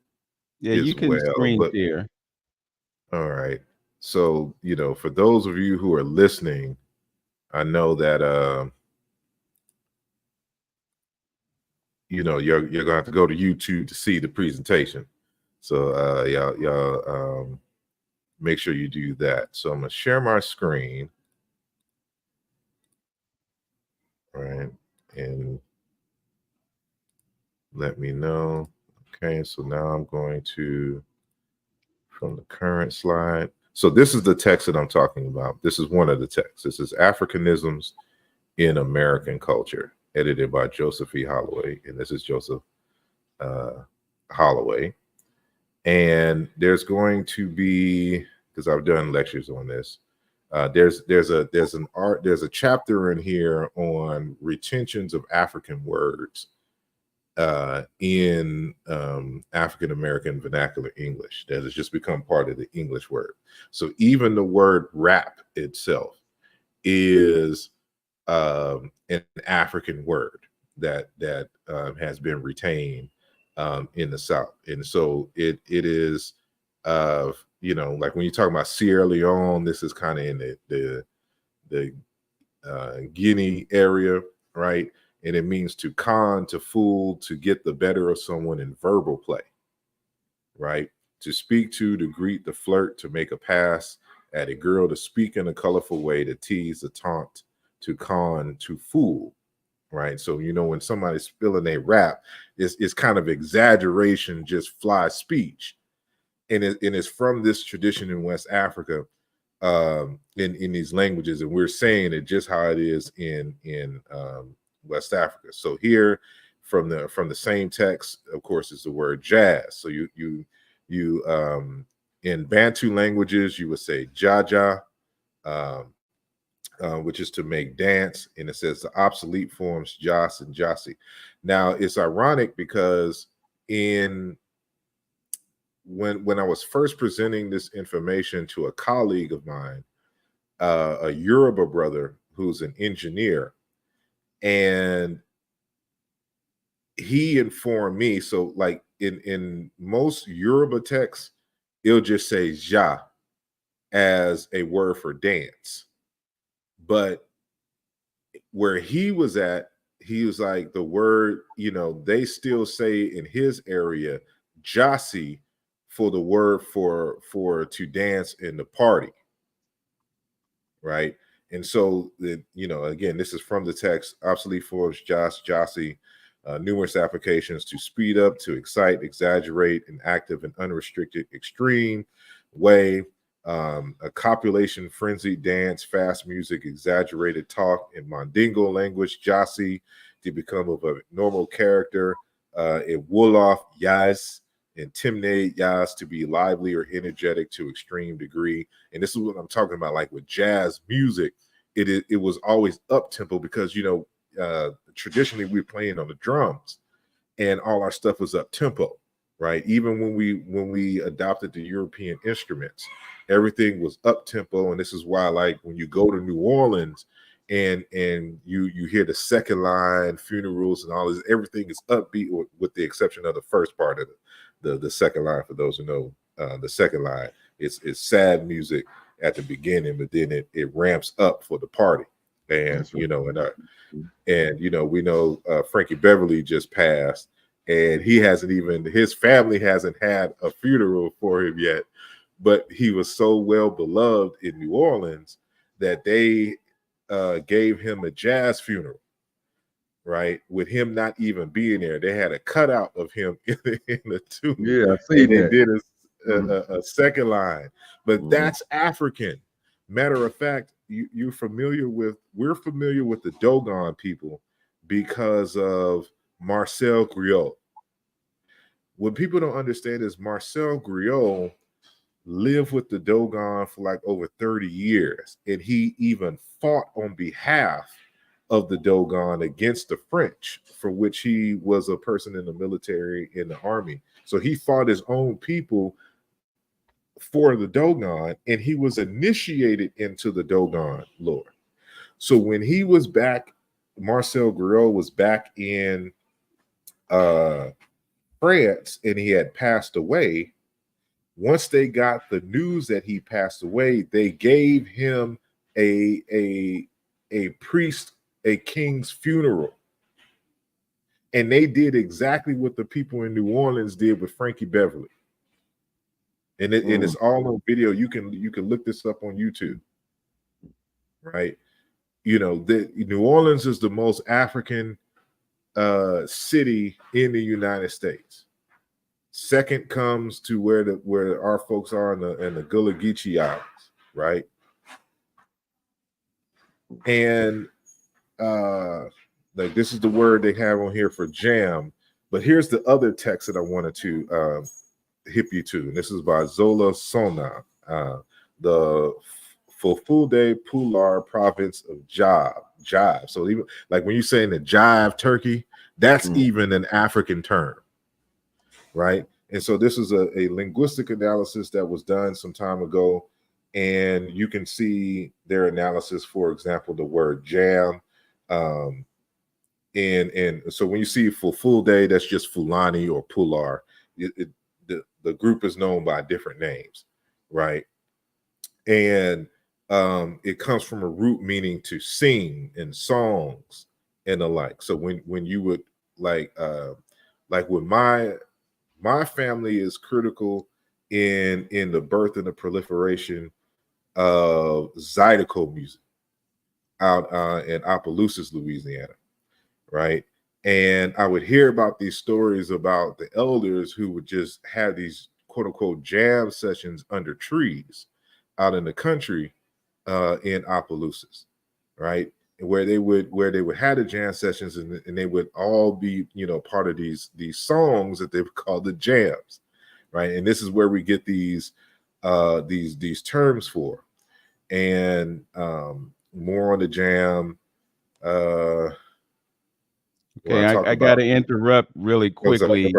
Yeah, you can screen share.
All right. So, for those of you who are listening, I know that you're gonna have to go to YouTube to see the presentation. So y'all make sure you do that. So I'm gonna share my screen. Right, and let me know. Okay, so now I'm going to, from the current slide. So this is the text that I'm talking about. This is one of the texts. This is Africanisms in American Culture, edited by Joseph E. Holloway. And this is Joseph Holloway. And there's going to be, because I've done lectures on this, there's a chapter in here on retentions of African words in African American vernacular English that has just become part of the English word. So even the word rap itself is an African word that has been retained in the South, and so it is of, you know, like when you talk about Sierra Leone, this is kind of in the Guinea area, right? And it means to con, to fool, to get the better of someone in verbal play, right? To speak to greet, to flirt, to make a pass at a girl, to speak in a colorful way, to tease, to taunt, to con, to fool, right? So, you know, when somebody's spilling a rap, it's kind of exaggeration, just fly speech. And it's from this tradition in West Africa, in these languages, and we're saying it just how it is in West Africa. So here, from the same text, of course, is the word jazz. So you in Bantu languages, you would say jaja, um, which is to make dance, and it says the obsolete forms jas and jasi. Now it's ironic because in when I was first presenting this information to a colleague of mine, a Yoruba brother who's an engineer, and he informed me. So, like in most Yoruba texts, it'll just say "ja" as a word for dance, but where he was at, he was like the word. You know, they still say in his area "jasi" for the word for to dance in the party, right? And so, you know, again, this is from the text, obsolete forms, jossi, numerous applications to speed up, to excite, exaggerate, an active and unrestricted extreme way, a copulation, frenzied dance, fast music, exaggerated talk in Mandingo language, jossi, to become of a normal character, in Wolof, yas, and Timnade Yas, to be lively or energetic to extreme degree. And this is what I'm talking about, like with jazz music, it was always up tempo because, you know, traditionally we're playing on the drums and all our stuff was up tempo, right? Even when we adopted the European instruments, everything was up tempo. And this is why, like, when you go to New Orleans and you hear the second line, funerals and all this, everything is upbeat with the exception of the first part of the second line. For those who know, the second line, it's sad music at the beginning, but then it ramps up for the party. And
That's right.
you know, and you know, we know Frankie Beverly just passed, and his family hasn't had a funeral for him yet, but he was so well beloved in New Orleans that they gave him a jazz funeral, right? With him not even being there. They had a cutout of him in the tomb.
Yeah, I see
and they
that.
did
Mhm.
a second line. But
Mhm.
that's African. Matter of fact, we're familiar with the Dogon people because of Marcel Griot. What people don't understand is Marcel Griot lived with the Dogon for like over 30 years, and he even fought on behalf of the Dogon against the French, for which he was a person in the military, in the army. So he fought his own people for the Dogon, and he was initiated into the Dogon lore. So when he was back, Marcel Griot was back in uh, France, and he had passed away. Once they got the news that he passed away, they gave him a priest, a king's funeral. And they did exactly what the people in New Orleans did with Frankie Beverly. And it's all on video. You can look this up on YouTube, right? You know, New Orleans is the most African city in the United States. Second comes to where our folks are in the Gullah Geechee Islands, right? And like, this is the word they have on here for jam. But here's the other text that I wanted to hip you to. And this is by Zola Sona, the Fulfulde Pular province of Jive. So even like when you say in the Jive Turkey, that's even an African term, right? And so this is a linguistic analysis that was done some time ago, and you can see their analysis. For example, the word jam, and so when you see for full day, that's just Fulani or Pular. the group is known by different names, right? And it comes from a root meaning to sing in songs and the like. So when you would like with my family is critical in the birth and the proliferation of Zydeco music out in Opelousas, Louisiana, right? And I would hear about these stories about the elders who would just have these quote unquote jam sessions under trees out in the country in Opelousas, right? And where they would have the jam sessions and they would all be, you know, part of these songs that they would call the jams, right? And this is where we get these terms for. And more on the jam.
Okay, I got to interrupt really quickly,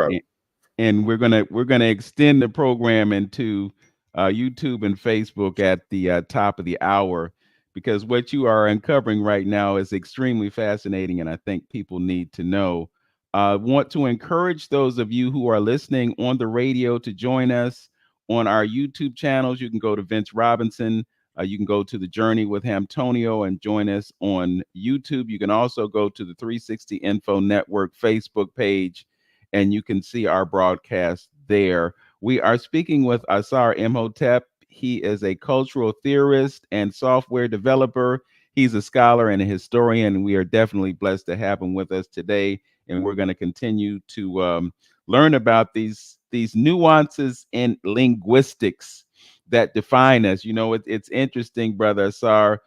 and we're gonna extend the program into YouTube and Facebook at the top of the hour, because what you are uncovering right now is extremely fascinating, and I think people need to know. Want to encourage those of you who are listening on the radio to join us on our YouTube channels. You can go to Vince Robinson. You can go to the Journey with Antonio and join us on YouTube. You can also go to the 360 Info Network Facebook page, and you can see our broadcast there. We are speaking with Asar Imhotep. He is a cultural theorist and software developer. He's a scholar and a historian. We are definitely blessed to have him with us today, and we're going to continue to learn about these nuances in linguistics that define us. You know, it's interesting, brother Asar.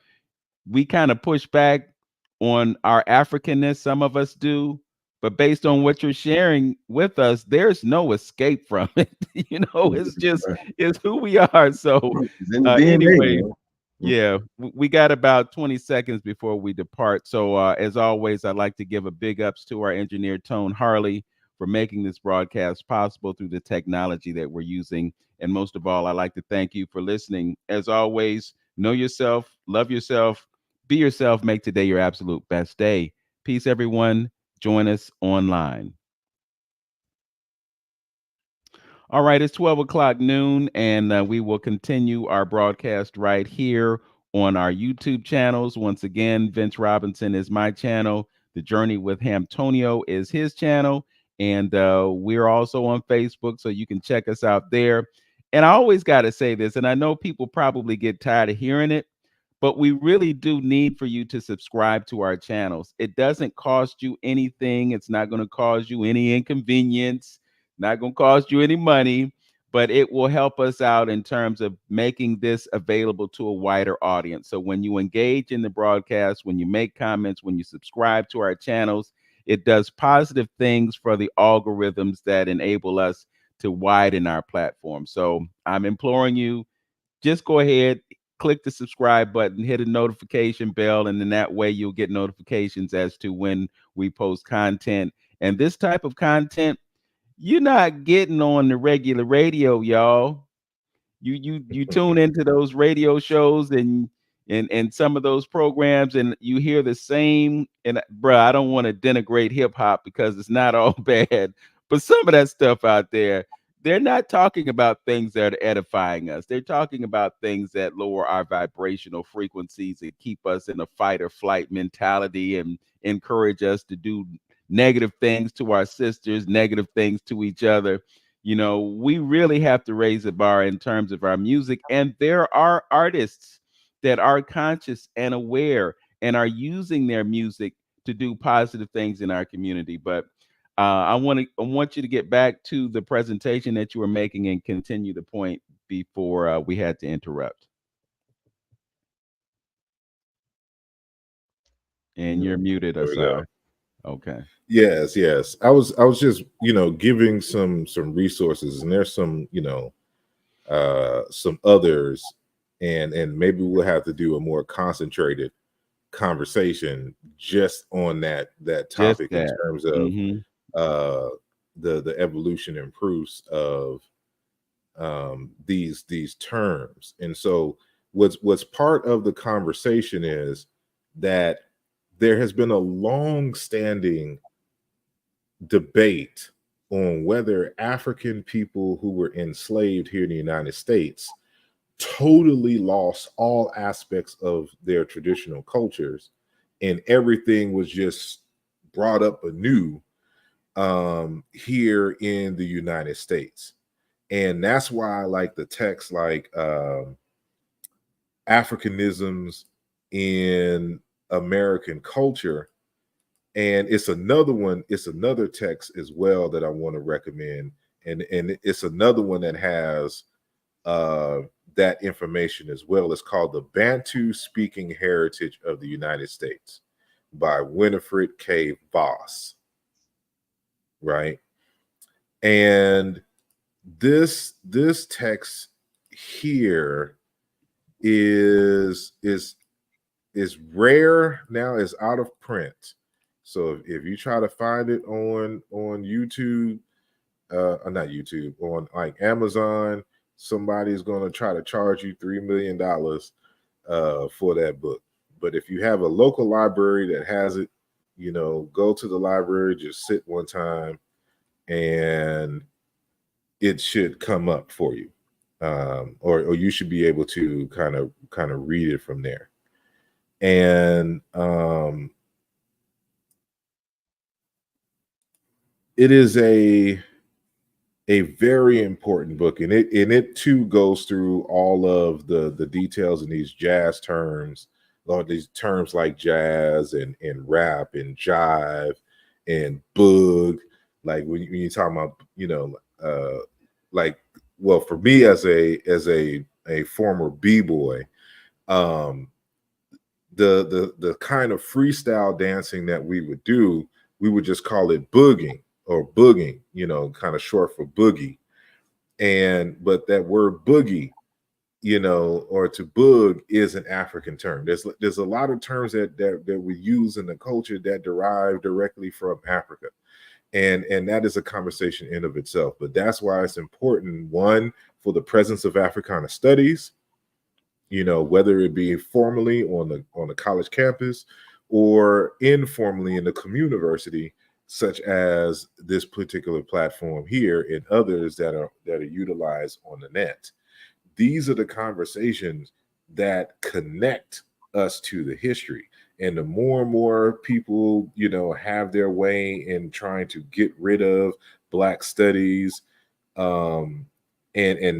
We kind of push back on our Africanness. Some of us do, but based on what you're sharing with us, there's no escape from it. You know, it's who we are. So
It's in the DNA,
anyway,
man.
yeah, we got about 20 seconds before we depart. So as always, I'd like to give a big ups to our engineer, Tone Harley, for making this broadcast possible through the technology that we're using. And most of all, I'd like to thank you for listening. As always, know yourself, love yourself, be yourself, make today your absolute best day. Peace, everyone. Join us online. All right, it's 12 o'clock noon, and we will continue our broadcast right here on our YouTube channels. Once again, Vince Robinson is my channel. The Journey with Antonio is his channel. And we're also on Facebook, so you can check us out there. And I always got to say this, and I know people probably get tired of hearing it, but we really do need for you to subscribe to our channels. It doesn't cost you anything. It's not going to cause you any inconvenience, not going to cost you any money, but it will help us out in terms of making this available to a wider audience. So when you engage in the broadcast, when you make comments, when you subscribe to our channels, it does positive things for the algorithms that enable us to widen our platform. So I'm imploring you, just go ahead, click the subscribe button, hit a notification bell, and then that way you'll get notifications as to when we post content. And this type of content, you're not getting on the regular radio, y'all. You tune into those radio shows and some of those programs, and you hear the same. And bruh, I don't want to denigrate hip hop because it's not all bad, but some of that stuff out there, they're not talking about things that are edifying us. They're talking about things that lower our vibrational frequencies and keep us in a fight or flight mentality and encourage us to do negative things to our sisters, negative things to each other. You know, we really have to raise the bar in terms of our music. And there are artists that are conscious and aware and are using their music to do positive things in our community. But I want you to get back to the presentation that you were making and continue the point before we had to interrupt. And you're muted, Asar. Okay.
Yes. I was just, you know, giving some resources, and there's some, you know, some others, and maybe we'll have to do a more concentrated conversation just on that topic in terms of the evolution and proofs of these terms. And so what's part of the conversation is that there has been a long standing debate on whether African people who were enslaved here in the United States totally lost all aspects of their traditional cultures, and everything was just brought up anew here in the United States. And that's why I like the text like Africanisms in American culture. And it's another text as well that I want to recommend. And it's another one that has uh, that information as well. It's called The Bantu Speaking Heritage of the United States by Winifred K. Voss. Right. And this text here is rare now, is out of print. So if you try to find it on YouTube, not YouTube, on like Amazon, somebody's going to try to charge you $3 million for that book. But if you have a local library that has it, go to the library, just sit one time, and it should come up for you, or you should be able to kind of read it from there. And it is a very important book, and it too goes through all of the details in these jazz terms, or these terms like jazz and rap and jive and boog. Like when you talk about, like, well, for me as a former b-boy, the kind of freestyle dancing that we would do, we would just call it booging or booging, kind of short for boogie. But that word boogie, or to boog, is an African term. There's a lot of terms that we use in the culture that derive directly from Africa. And that is a conversation in of itself. But that's why it's important, one, for the presence of Africana studies, whether it be formally on the college campus or informally in the community, such as this particular platform here and others that are utilized on the net. These are the conversations that connect us to the history. And the more and more people, have their way in trying to get rid of Black studies, and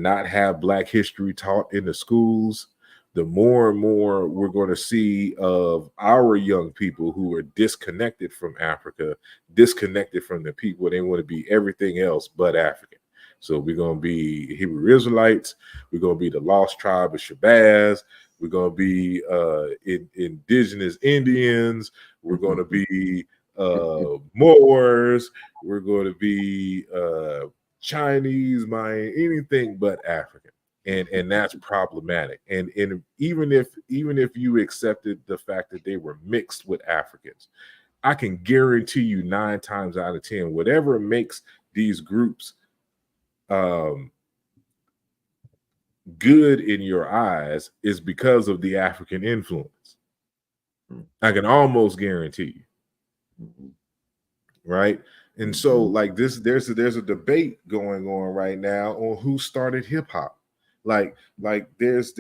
not have Black history taught in the schools, the more and more we're going to see of our young people who are disconnected from Africa, disconnected from the people. They want to be everything else but African. So we're going to be Hebrew Israelites. We're going to be the lost tribe of Shabazz. We're going to be indigenous Indians. We're going to be Moors. We're going to be Chinese, Mayan, anything but African. And that's problematic. And even if you accepted the fact that they were mixed with Africans, I can guarantee you 9 times out of 10, whatever makes these groups good in your eyes is because of the African influence. I can almost guarantee you. Right? And so like this, there's a debate going on right now on who started hip hop. Like there's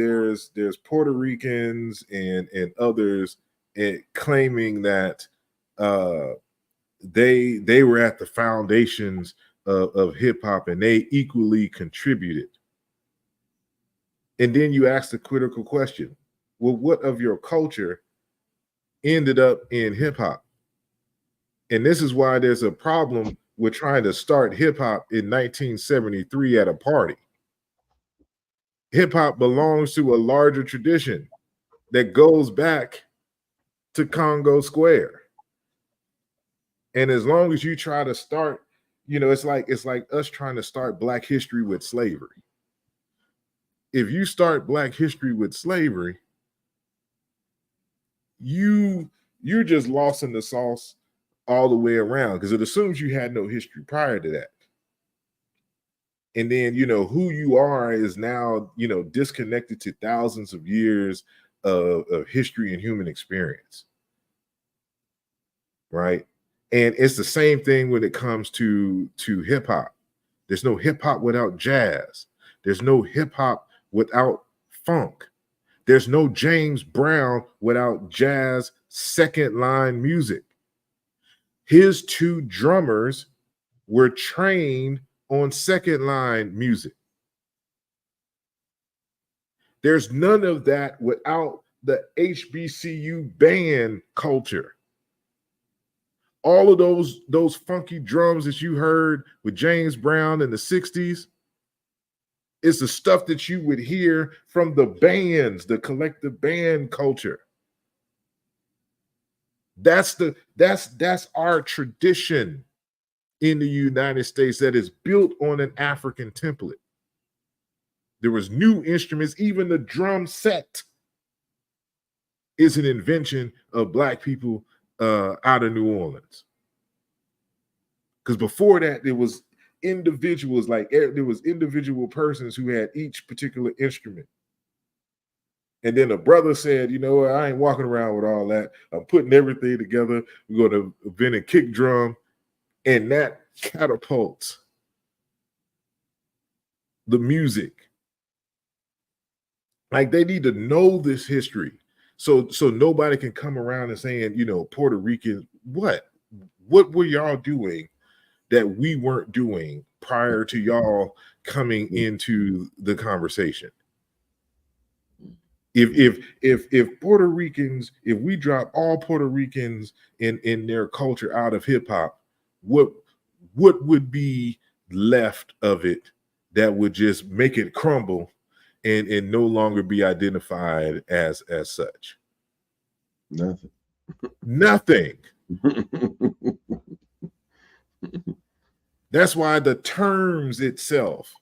Puerto Ricans and others claiming that they were at the foundations of hip hop and they equally contributed. And then you ask the critical question, well, what of your culture ended up in hip hop? And this is why there's a problem with trying to start hip hop in 1973 at a party. Hip hop belongs to a larger tradition that goes back to Congo Square. And as long as you try to start, it's like us trying to start Black history with slavery. If you start Black history with slavery, you're just lost in the sauce all the way around, because it assumes you had no history prior to that. And then, who you are is now, disconnected to thousands of years of history and human experience. Right. And it's the same thing when it comes to hip hop. There's no hip hop without jazz. There's no hip hop without funk. There's no James Brown without jazz second line music. His two drummers were trained on second line music. There's none of that without the HBCU band culture. All of those funky drums that you heard with James Brown in the 60s is the stuff that you would hear from the bands, the collective band culture. That's our tradition in the United States that is built on an African template. There was new instruments, even the drum set is an invention of Black people out of New Orleans. Because before that, there was individuals, like there was individual persons who had each particular instrument. And then a brother said, you know, I ain't walking around with all that. I'm putting everything together. We're going to invent a kick drum, and that catapults the music. Like, they need to know this history, so nobody can come around and saying, you know, Puerto Rican, what were y'all doing that we weren't doing prior to y'all coming into the conversation? If Puerto Ricans, if we drop all Puerto Ricans in their culture out of hip hop, what would be left of it that would just make it crumble and no longer be identified as such?
Nothing.
Nothing. That's why the terms itself,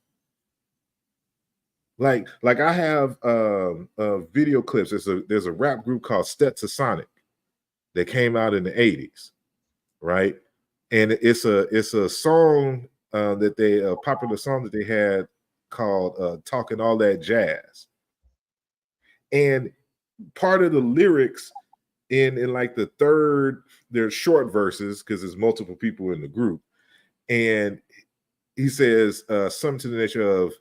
like I have video clips. There's a rap group called Stetsasonic that came out in the 80s, right? And it's a song that they, a popular song that they had called Talking All That Jazz. And part of the lyrics in like the third, there's short verses because there's multiple people in the group. And he says something to the nature of,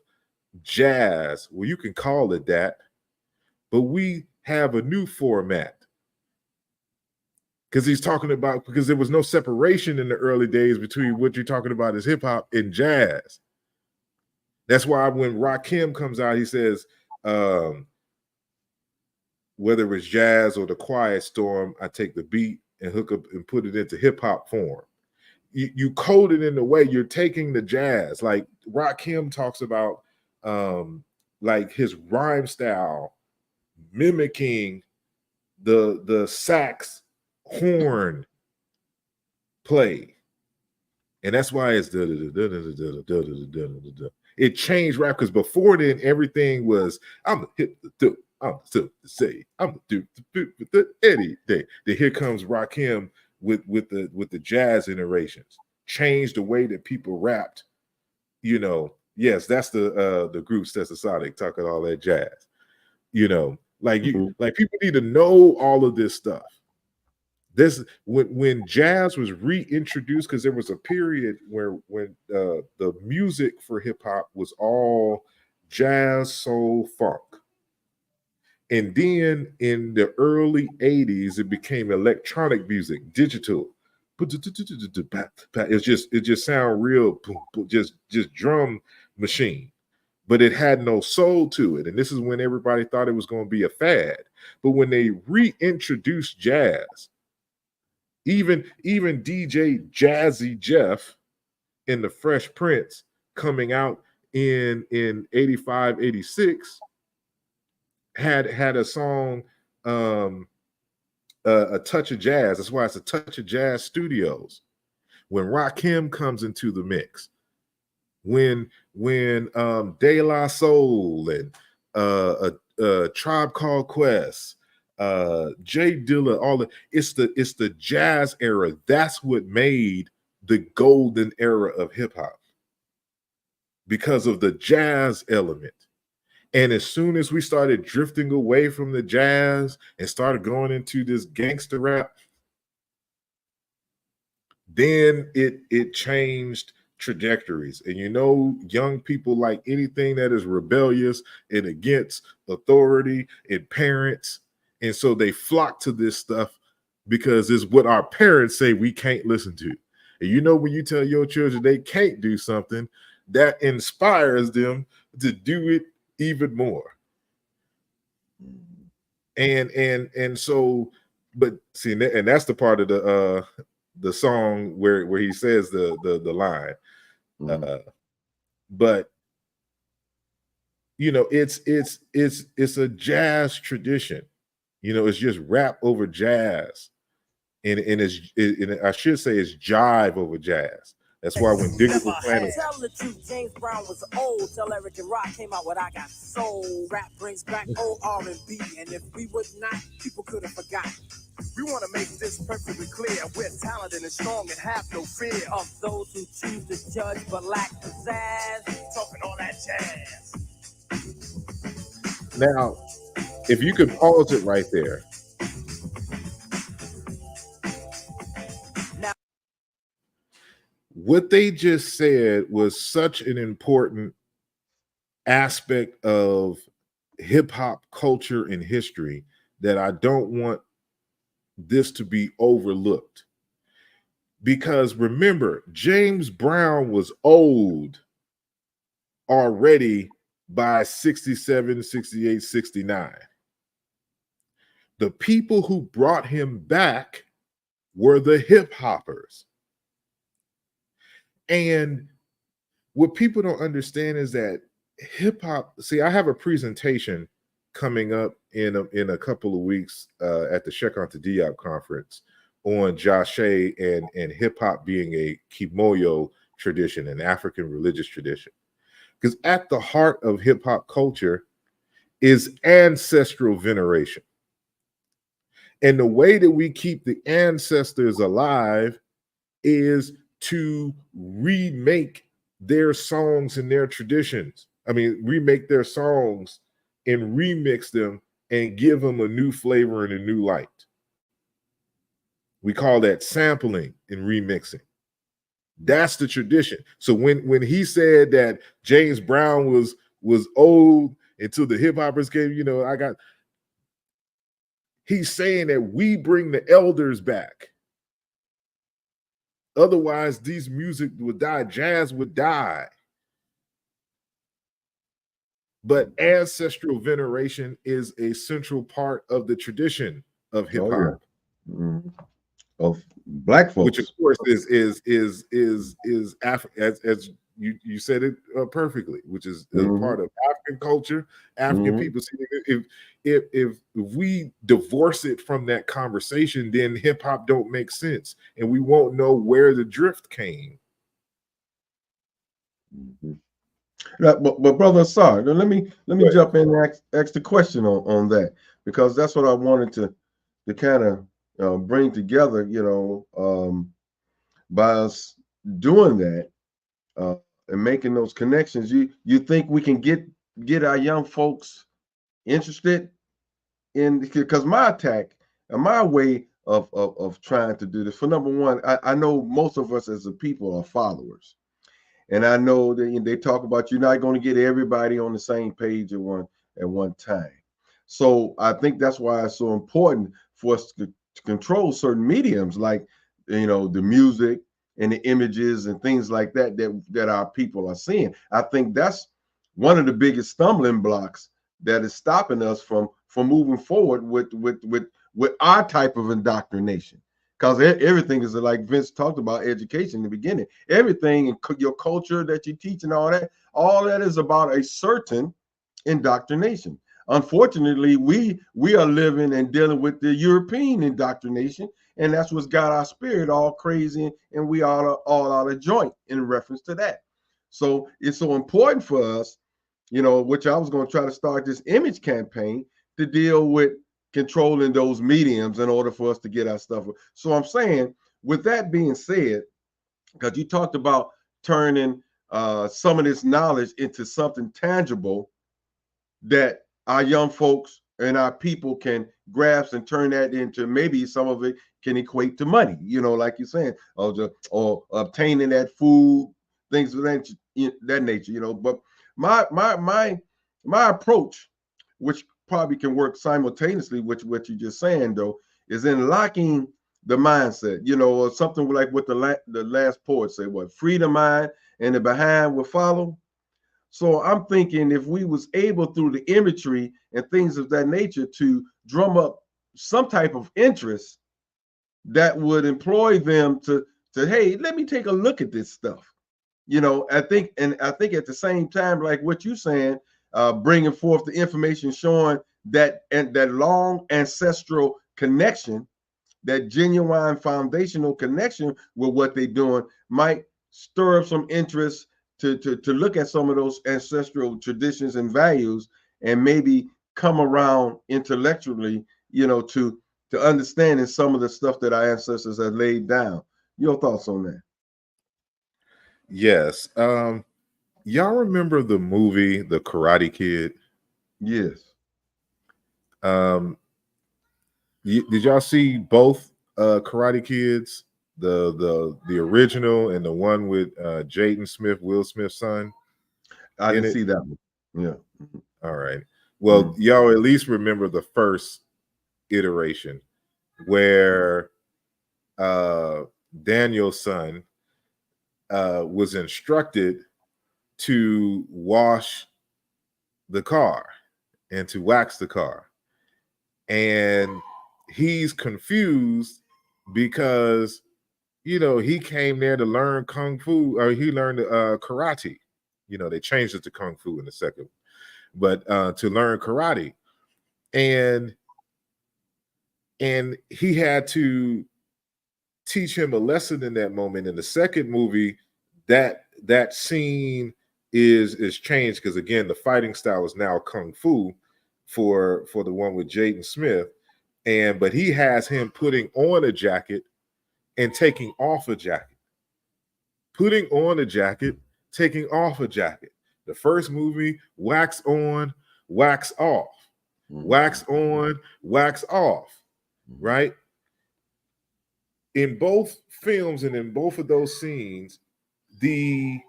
jazz, well, you can call it that, but we have a new format. Because he's talking about, because there was no separation in the early days between what you're talking about as hip hop and jazz. That's why when Rakim comes out, he says, whether it's jazz or the quiet storm, I take the beat and hook up and put it into hip hop form. You code it in a way, you're taking the jazz. Like Rakim talks about like his rhyme style mimicking the sax horn play. And that's why it's it changed rap, because before then everything was, I'm the hip the I'm the say, I'm the do any day. Then here comes Rakim with the jazz iterations, changed the way that people rapped. You know, yes, that's the group Stetsasonic, Talking All That Jazz. You know, like like people need to know all of this stuff. This when jazz was reintroduced, because there was a period where when the music for hip hop was all jazz, soul, funk. And then in the early 80s, it became electronic music, digital. It just sound real, just drum machine, but it had no soul to it. And this is when everybody thought it was going to be a fad. But when they reintroduced jazz, even DJ Jazzy Jeff in the Fresh Prince coming out in 85, 86 had a song, a touch of jazz. That's why it's a Touch of Jazz Studios. When Rakim comes into the mix, when De La Soul and a Tribe Called Quest, Jay Dilla, all the it's the jazz era. That's what made the golden era of hip hop, because of the jazz element. And as soon as we started drifting away from the jazz and started going into this gangster rap, then it changed trajectories. And you know, young people like anything that is rebellious and against authority and parents, and so they flock to this stuff because it's what our parents say we can't listen to. And you know, when you tell your children they can't do something, that inspires them to do it even more. And so, but see, and that's the part of the song where he says the line. But you know, it's a jazz tradition. You know, it's just rap over jazz, and I should say it's jive over jazz. That's why when Digger was playing,
tell the truth, James Brown was old. Tell Eric and Rock came out with I Got Soul. Rap brings back old R&B, and if we would not, people could have forgotten. We want to make this perfectly clear. We're talented and strong and have no fear of those who choose to judge but lack pizzazz. Talking all that jazz.
Now, if you could pause it right there.
Now,
what they just said was such an important aspect of hip hop culture and history that I don't want this to be overlooked. Because remember, James Brown was old already by 67, 68, 69. The people who brought him back were the hip hoppers. And what people don't understand is that hip hop, see, I have a presentation coming up in a couple of weeks at the Shekinah Diop conference on Jashe and hip hop being a Kimoyo tradition, an African religious tradition. Because at the heart of hip hop culture is ancestral veneration. And the way that we keep the ancestors alive is to remake their songs and their traditions. I mean, remake their songs and remix them and give them a new flavor and a new light. We call that sampling and remixing. That's the tradition. So when he said that James Brown was old until the hip hoppers came, you know, he's saying that we bring the elders back. Otherwise, these music would die, jazz would die. But ancestral veneration is a central part of the tradition of hip hop.
Of Black folks,
which of course is as you said it perfectly, which is a part of African culture, African people. See, if we divorce it from that conversation, then hip hop don't make sense, and we won't know where the drift came.
But brother Asar, let me jump in and ask the question on that, because that's what I wanted to kind of bring together, you know, by us doing that and making those connections. You think we can get our young folks interested in, because my attack and my way of trying to do this, for number one, I know most of us as a people are followers. And I know that they talk about you're not going to get everybody on the same page at one time. So I think that's why it's so important for us to control certain mediums, like, you know, the music and the images and things like that our people are seeing. I think that's one of the biggest stumbling blocks that is stopping us from moving forward with our type of indoctrination. Because everything is, like Vince talked about education in the beginning. Everything in your culture that you teach and all that is about a certain indoctrination. Unfortunately, we are living and dealing with the European indoctrination, and that's what's got our spirit all crazy, and we all out of joint in reference to that. So it's so important for us, you know, which I was going to try to start this image campaign to deal with controlling those mediums in order for us to get our stuff. So I'm saying, with that being said, because you talked about turning some of this knowledge into something tangible that our young folks and our people can grasp and turn that into, maybe some of it can equate to money, like you're saying, or obtaining that food, things of that nature. But my approach, which probably can work simultaneously with what you're just saying, though, is in locking the mindset, or something like what the last poet said, what, free the mind and the behind will follow. So I'm thinking if we was able through the imagery and things of that nature to drum up some type of interest that would employ them to hey, let me take a look at this stuff. I think at the same time, like what you're saying, bringing forth the information showing that and that long ancestral connection, that genuine foundational connection with what they're doing might stir up some interest to look at some of those ancestral traditions and values and maybe come around intellectually, to understanding some of the stuff that our ancestors have laid down. Your thoughts on that?
Yes. Y'all remember the movie The Karate Kid?
Yes.
Did y'all see both Karate Kids? The original and the one with Jaden Smith, Will Smith's son?
I didn't see that one. Yeah.
All right. Well, y'all at least remember the first iteration where Daniel's son was instructed to wash the car and to wax the car. And he's confused because, he came there to learn Kung Fu, or he learned karate. They changed it to Kung Fu in the second, but to learn karate. And he had to teach him a lesson in that moment. In the second movie, that scene is changed because, again, the fighting style is now Kung Fu for the one with Jaden Smith. But he has him putting on a jacket and taking off a jacket. Putting on a jacket, taking off a jacket. The first movie, wax on, wax off. Wax on, wax off. Right? In both films and in both of those scenes, the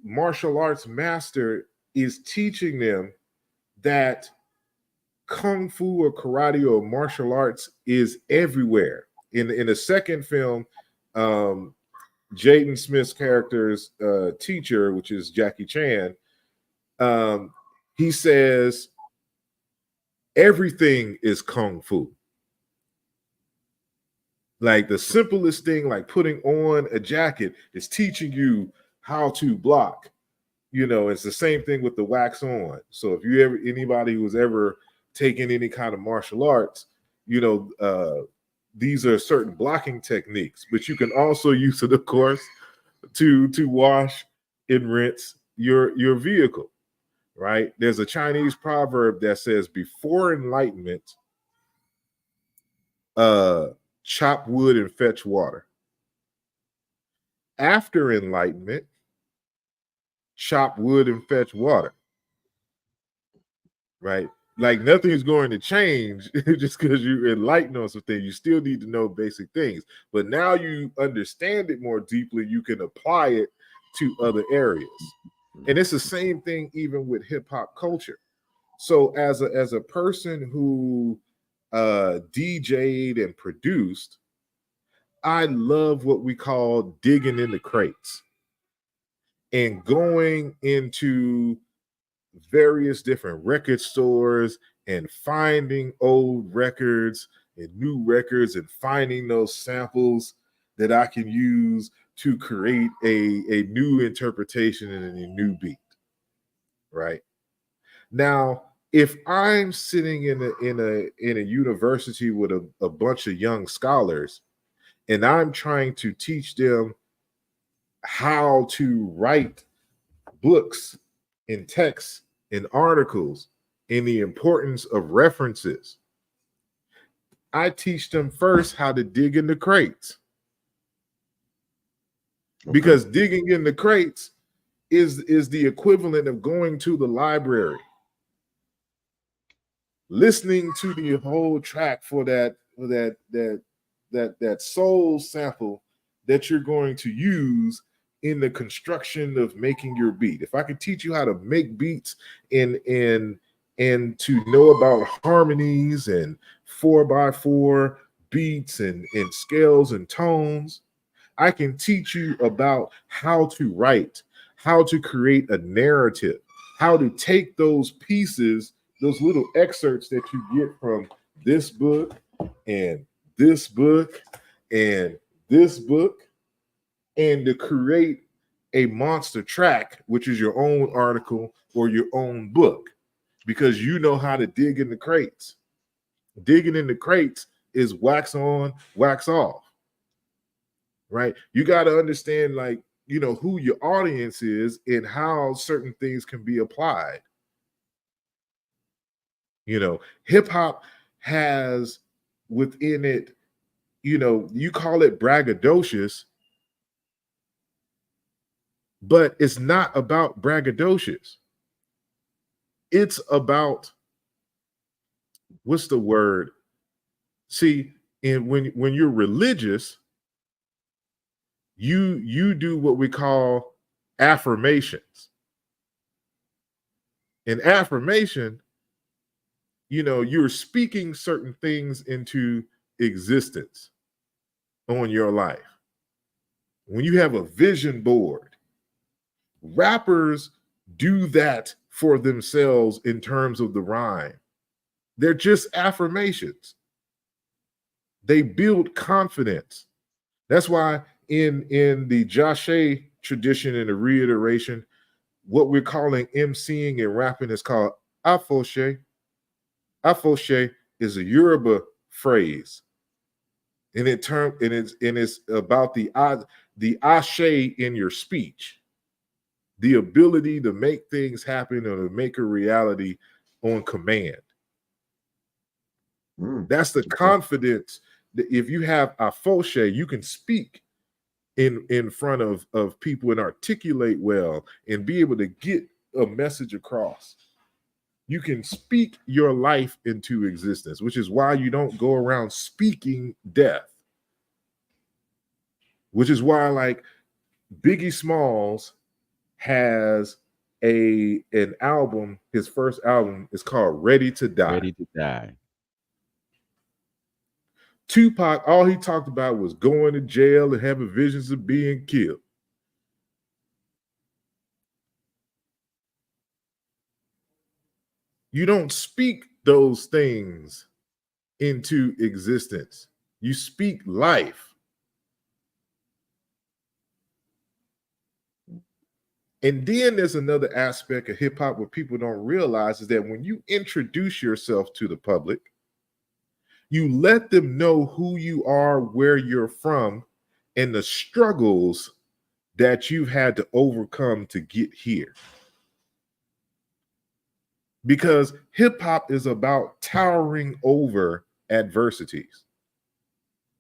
martial arts master is teaching them that Kung Fu or karate or martial arts is everywhere. In the second film, Jaden Smith's character's teacher, which is Jackie Chan, he says everything is Kung Fu. Like the simplest thing, like putting on a jacket, is teaching you how to block. It's the same thing with the wax on. So if anybody who's ever taken any kind of martial arts, these are certain blocking techniques, but you can also use it, of course, to wash and rinse your vehicle, right? There's a Chinese proverb that says, before enlightenment, chop wood and fetch water. After enlightenment, chop wood and fetch water. Right? Like nothing is going to change just because you enlighten on something. You still need to know basic things. But now you understand it more deeply, you can apply it to other areas. And it's the same thing even with hip-hop culture. So as a person who DJ'd and produced, I love what we call digging in the crates and going into various different record stores and finding old records and new records and finding those samples that I can use to create a new interpretation and a new beat. Right? Now, if I'm sitting in a university with a bunch of young scholars and I'm trying to teach them how to write books and texts and articles and the importance of references, I teach them first how to dig in the crates. Okay. Because digging in the crates is the equivalent of going to the library, listening to the whole track for that that soul sample that you're going to use in the construction of making your beat. If I could teach you how to make beats and to know about harmonies and 4x4 beats and scales and tones, I can teach you about how to write, how to create a narrative, how to take those pieces, those little excerpts that you get from this book and this book and this book, and to create a monster track, which is your own article or your own book, because you know how to dig in the crates. Digging in the crates is wax on, wax off, right? You got to understand, like, you know, who your audience is and how certain things can be applied. You know, hip hop has within it, you know, you call it braggadocious, but it's not about braggadocious. It's about, what's the word? See, and when you're religious, you do what we call affirmations. In affirmation, you know, you're speaking certain things into existence on your life. When you have a vision board, rappers do that for themselves in terms of the rhyme. They're just affirmations. They build confidence. That's why in the Joshe tradition and the reiteration, what we're calling MCing and rapping is called afoshe. Afoshe is a Yoruba phrase, and it's about the ashe in your speech, the ability to make things happen or to make a reality on command. That's the confidence that if you have afoshe, you can speak in front of people and articulate well and be able to get a message across. You can speak your life into existence, which is why you don't go around speaking death. Which is why, like, Biggie Smalls has an album, his first album is called Ready to Die.
Ready to Die.
Tupac, all he talked about was going to jail and having visions of being killed. You don't speak those things into existence. You speak life. And then there's another aspect of hip hop where people don't realize is that when you introduce yourself to the public, you let them know who you are, where you're from, and the struggles that you've had to overcome to get here. Because hip hop is about towering over adversities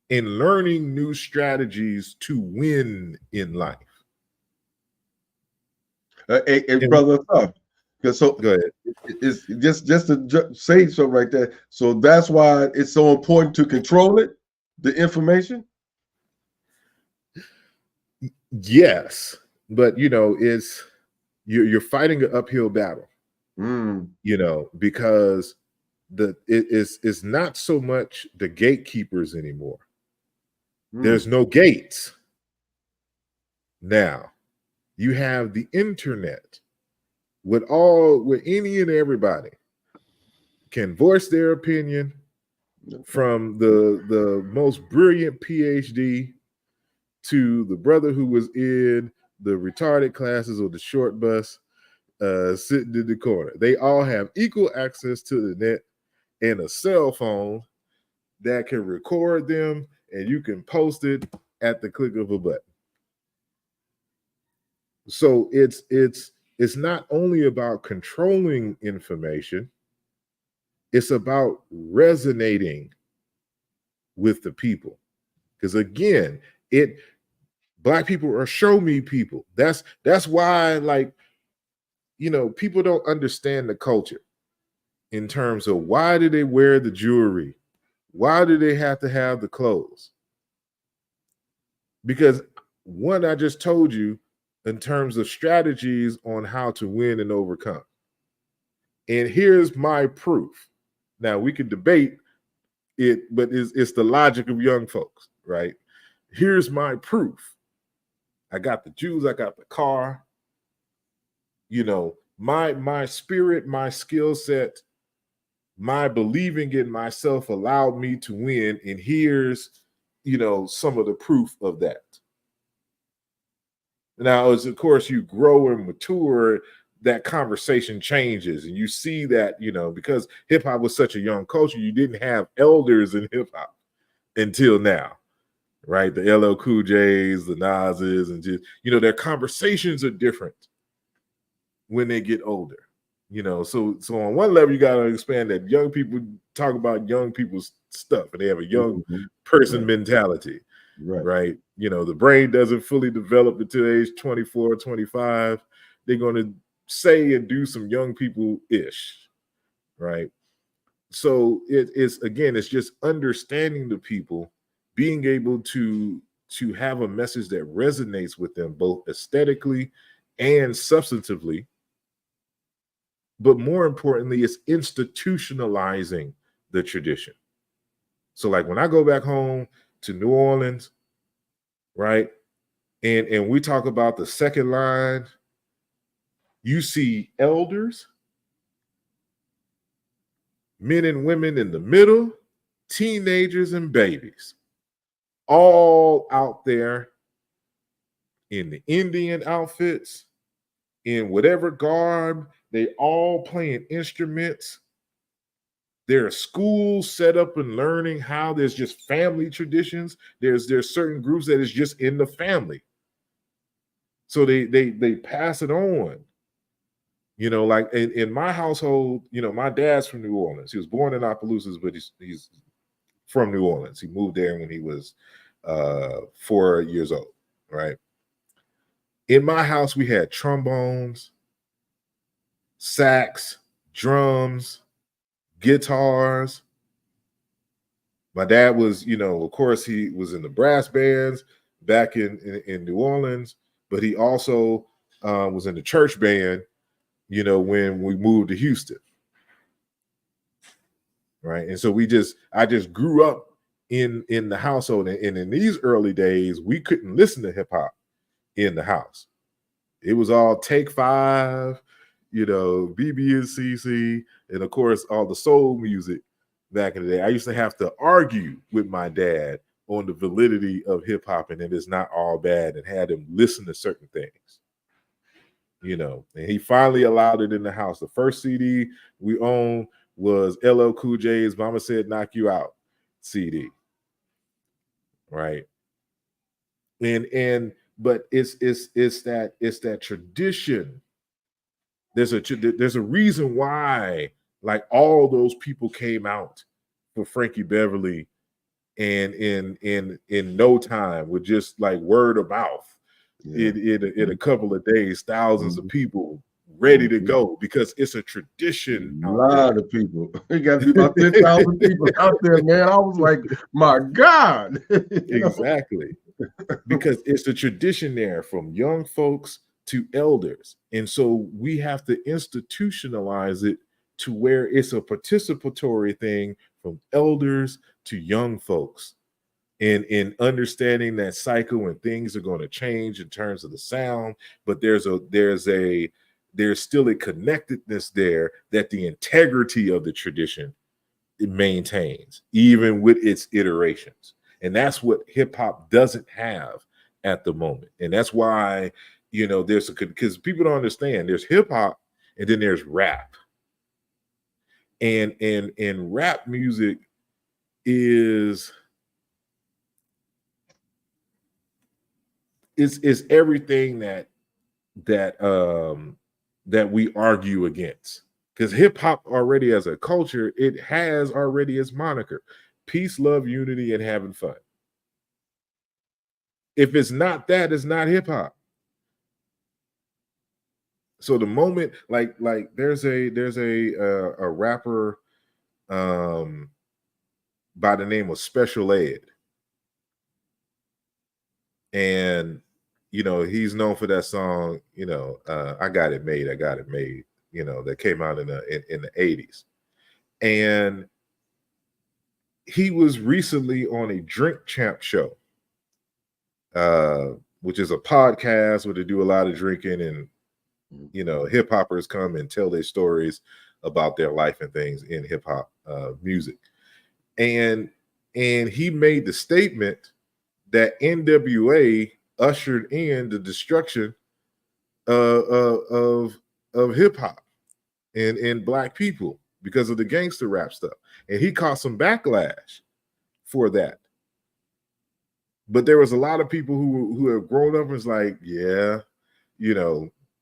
and learning new strategies to win in life.
Brother, because so
go ahead.
It's just to say so right there. So that's why it's so important to control it, the information.
Yes, but you know, you're fighting an uphill battle. You know, because it's not so much the gatekeepers anymore. There's no gates. Now you have the internet with any and everybody can voice their opinion, from the most brilliant PhD to the brother who was in the retarded classes or the short bus sitting in the corner. They all have equal access to the net and a cell phone that can record them, and you can post it at the click of a button. So it's not only about controlling information, it's about resonating with the people. Because again, Black people are show me people. That's why, like, you know, people don't understand the culture in terms of why do they wear the jewelry? Why do they have to have the clothes? Because one, I just told you in terms of strategies on how to win and overcome. And here's my proof. Now we can debate it, but it's the logic of young folks, right? Here's my proof. I got the Jews, I got the car. You know, my spirit, my skill set, my believing in myself allowed me to win. And here's, you know, some of the proof of that. Now, as of course you grow and mature, that conversation changes, and you see that, you know, because hip hop was such a young culture, you didn't have elders in hip hop until now, right? The LL Cool J's, the Nas's, and just, you know, their conversations are different when they get older. You know, so on one level, you got to expand that young people talk about young people's stuff, and they have a young person mentality, right? You know, the brain doesn't fully develop until age 24, 25. They're going to say and do some young people-ish, right? So it's, again, it's just understanding the people, being able to have a message that resonates with them both aesthetically and substantively. But more importantly, it's institutionalizing the tradition. So like when I go back home to New Orleans, right? And we talk about the second line, you see elders, men and women in the middle, teenagers and babies, all out there in the Indian outfits, in whatever garb, they all playing instruments. There are schools set up and learning how there's just family traditions. There's certain groups that is just in the family. So they pass it on. You know, like in my household, you know, my dad's from New Orleans. He was born in Opelousas, but he's from New Orleans. He moved there when he was 4 years old, right? In my house, we had trombones, sax, drums, guitars. My dad was, you know, of course, he was in the brass bands back in New Orleans, but he also was in the church band, you know, when we moved to Houston. Right. And so I just grew up in the household. And in these early days, we couldn't listen to hip hop in the house. It was all Take Five, you know, BB and CC, and of course, all the soul music back in the day. I used to have to argue with my dad on the validity of hip hop and it is not all bad, and had him listen to certain things, you know. And he finally allowed it in the house. The first CD we owned was LL Cool J's "Mama Said Knock You Out" CD, right? But it's that tradition. There's a reason why, like, all those people came out for Frankie Beverly, and in no time, with just like word of mouth, in a couple of days, thousands of people ready to go, because it's a tradition.
A lot of people. It got to be about 10,000 people out there, man. I was like, my God.
Exactly. Because it's a tradition there, from young folks to elders. And so we have to institutionalize it to where it's a participatory thing from elders to young folks. And in understanding that cycle, and things are going to change in terms of the sound, but there's still a connectedness there, that the integrity of the tradition, it maintains even with its iterations. And that's what hip hop doesn't have at the moment. And that's why, you know, because people don't understand, there's hip hop and then there's rap. And rap music is everything that we argue against. Because hip hop already, as a culture, it has already its moniker: peace, love, unity, and having fun. If it's not that, it's not hip hop. So the moment, like there's a rapper by the name of Special Ed, And he's known for that song, I Got It Made, I Got It Made, that came out in the 80s. And he was recently on a Drink Champ show, which is a podcast where they do a lot of drinking, and hip hoppers come and tell their stories about their life and things in hip hop music. And he made the statement that NWA ushered in the destruction of hip hop and black people because of the gangster rap stuff, and he caught some backlash for that. But there was a lot of people who have grown up and was like, yeah,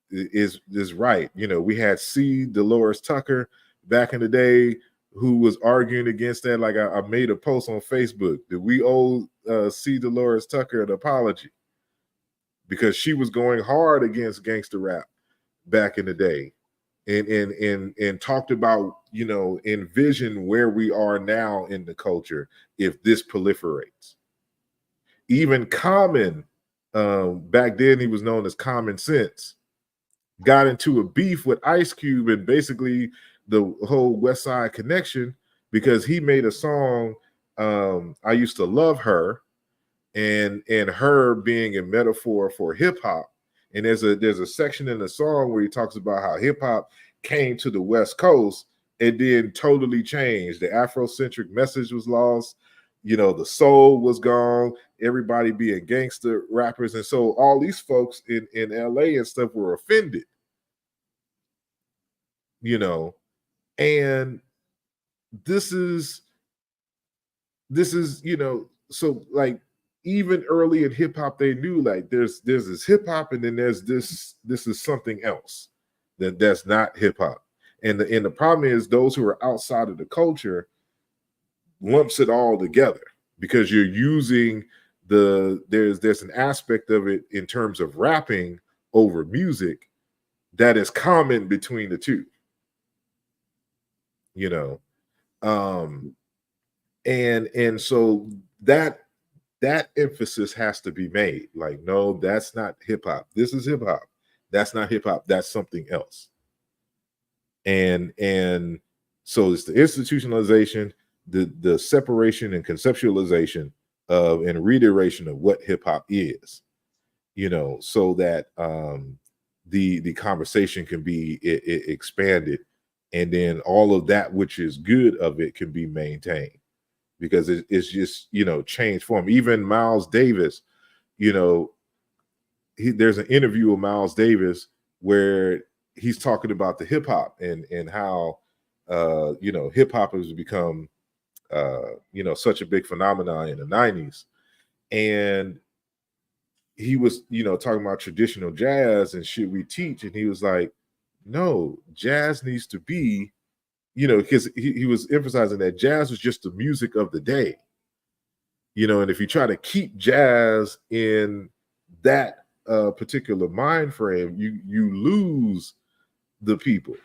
is right. We had C. Dolores Tucker back in the day who was arguing against that. Like I made a post on Facebook that we owe C. Dolores Tucker an apology because she was going hard against gangster rap back in the day, and talked about, envision where we are now in the culture if this proliferates. Even Common, back then he was known as Common Sense, got into a beef with Ice Cube and basically the whole West Side Connection because he made a song, I Used to Love Her, and her being a metaphor for hip hop. And there's a section in the song where he talks about how hip hop came to the West Coast and then totally changed. The Afrocentric message was lost. The soul was gone. Everybody being gangster rappers. And so all these folks in LA and stuff were offended. And this is, so like even early in hip hop, they knew like there's this hip hop and then there's this is something else that's not hip hop. And the problem is those who are outside of the culture lumps it all together because you're using there's an aspect of it in terms of rapping over music that is common between the two. And so that emphasis has to be made. Like, no, that's not hip hop. This is hip hop. That's not hip hop. That's something else. And so it's the institutionalization, the separation and conceptualization of and reiteration of what hip hop is, so that the conversation can be expanded, and then all of that which is good of it can be maintained. Because it's just, changed form. Even Miles Davis, there's an interview with Miles Davis where he's talking about the hip hop and how, hip hop has become, such a big phenomenon in the 90s. And he was, talking about traditional jazz and should we teach? And he was like, no, jazz needs to be, because he was emphasizing that jazz was just the music of the day, and if you try to keep jazz in that particular mind frame, you lose the people.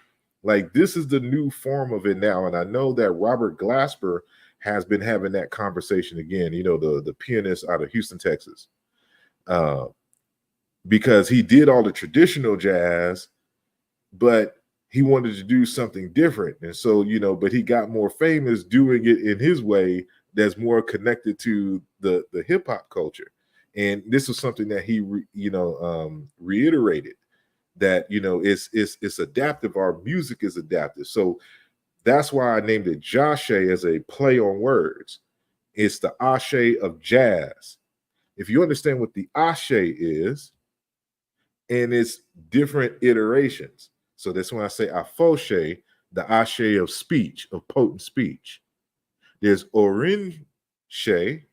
Like, this is the new form of it now. And I know that Robert Glasper has been having that conversation again, the pianist out of Houston, Texas, because he did all the traditional jazz, but he wanted to do something different. And so, but he got more famous doing it in his way that's more connected to the hip hop culture. And this was something that he, reiterated that, it's adaptive. Our music is adaptive. So that's why I named it Joshe as a play on words. It's the Ashe of jazz. If you understand what the Ashe is, and it's different iterations. So that's when I say Afoshe, the Ashe of speech, of potent speech. There's Orinshe,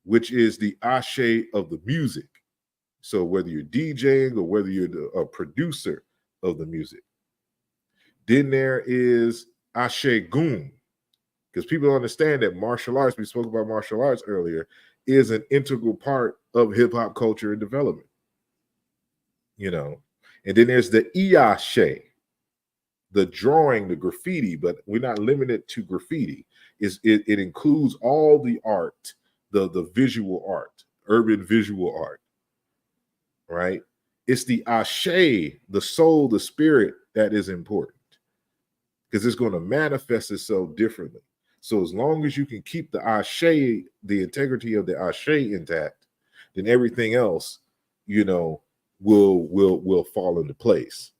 which is the Ashe of the music. So whether you're DJing or whether you're a producer of the music. Then there is Ashe Gun, because people understand that martial arts, we spoke about martial arts earlier, is an integral part of hip hop culture and development. And then there's the Iyashe, the drawing, the graffiti, but we're not limited to graffiti. It includes all the art, the visual art, urban visual art, right? It's the ashe, the soul, the spirit that is important because it's going to manifest itself differently. So as long as you can keep the ashe, the integrity of the ashe intact, then everything else, you know, will fall into place,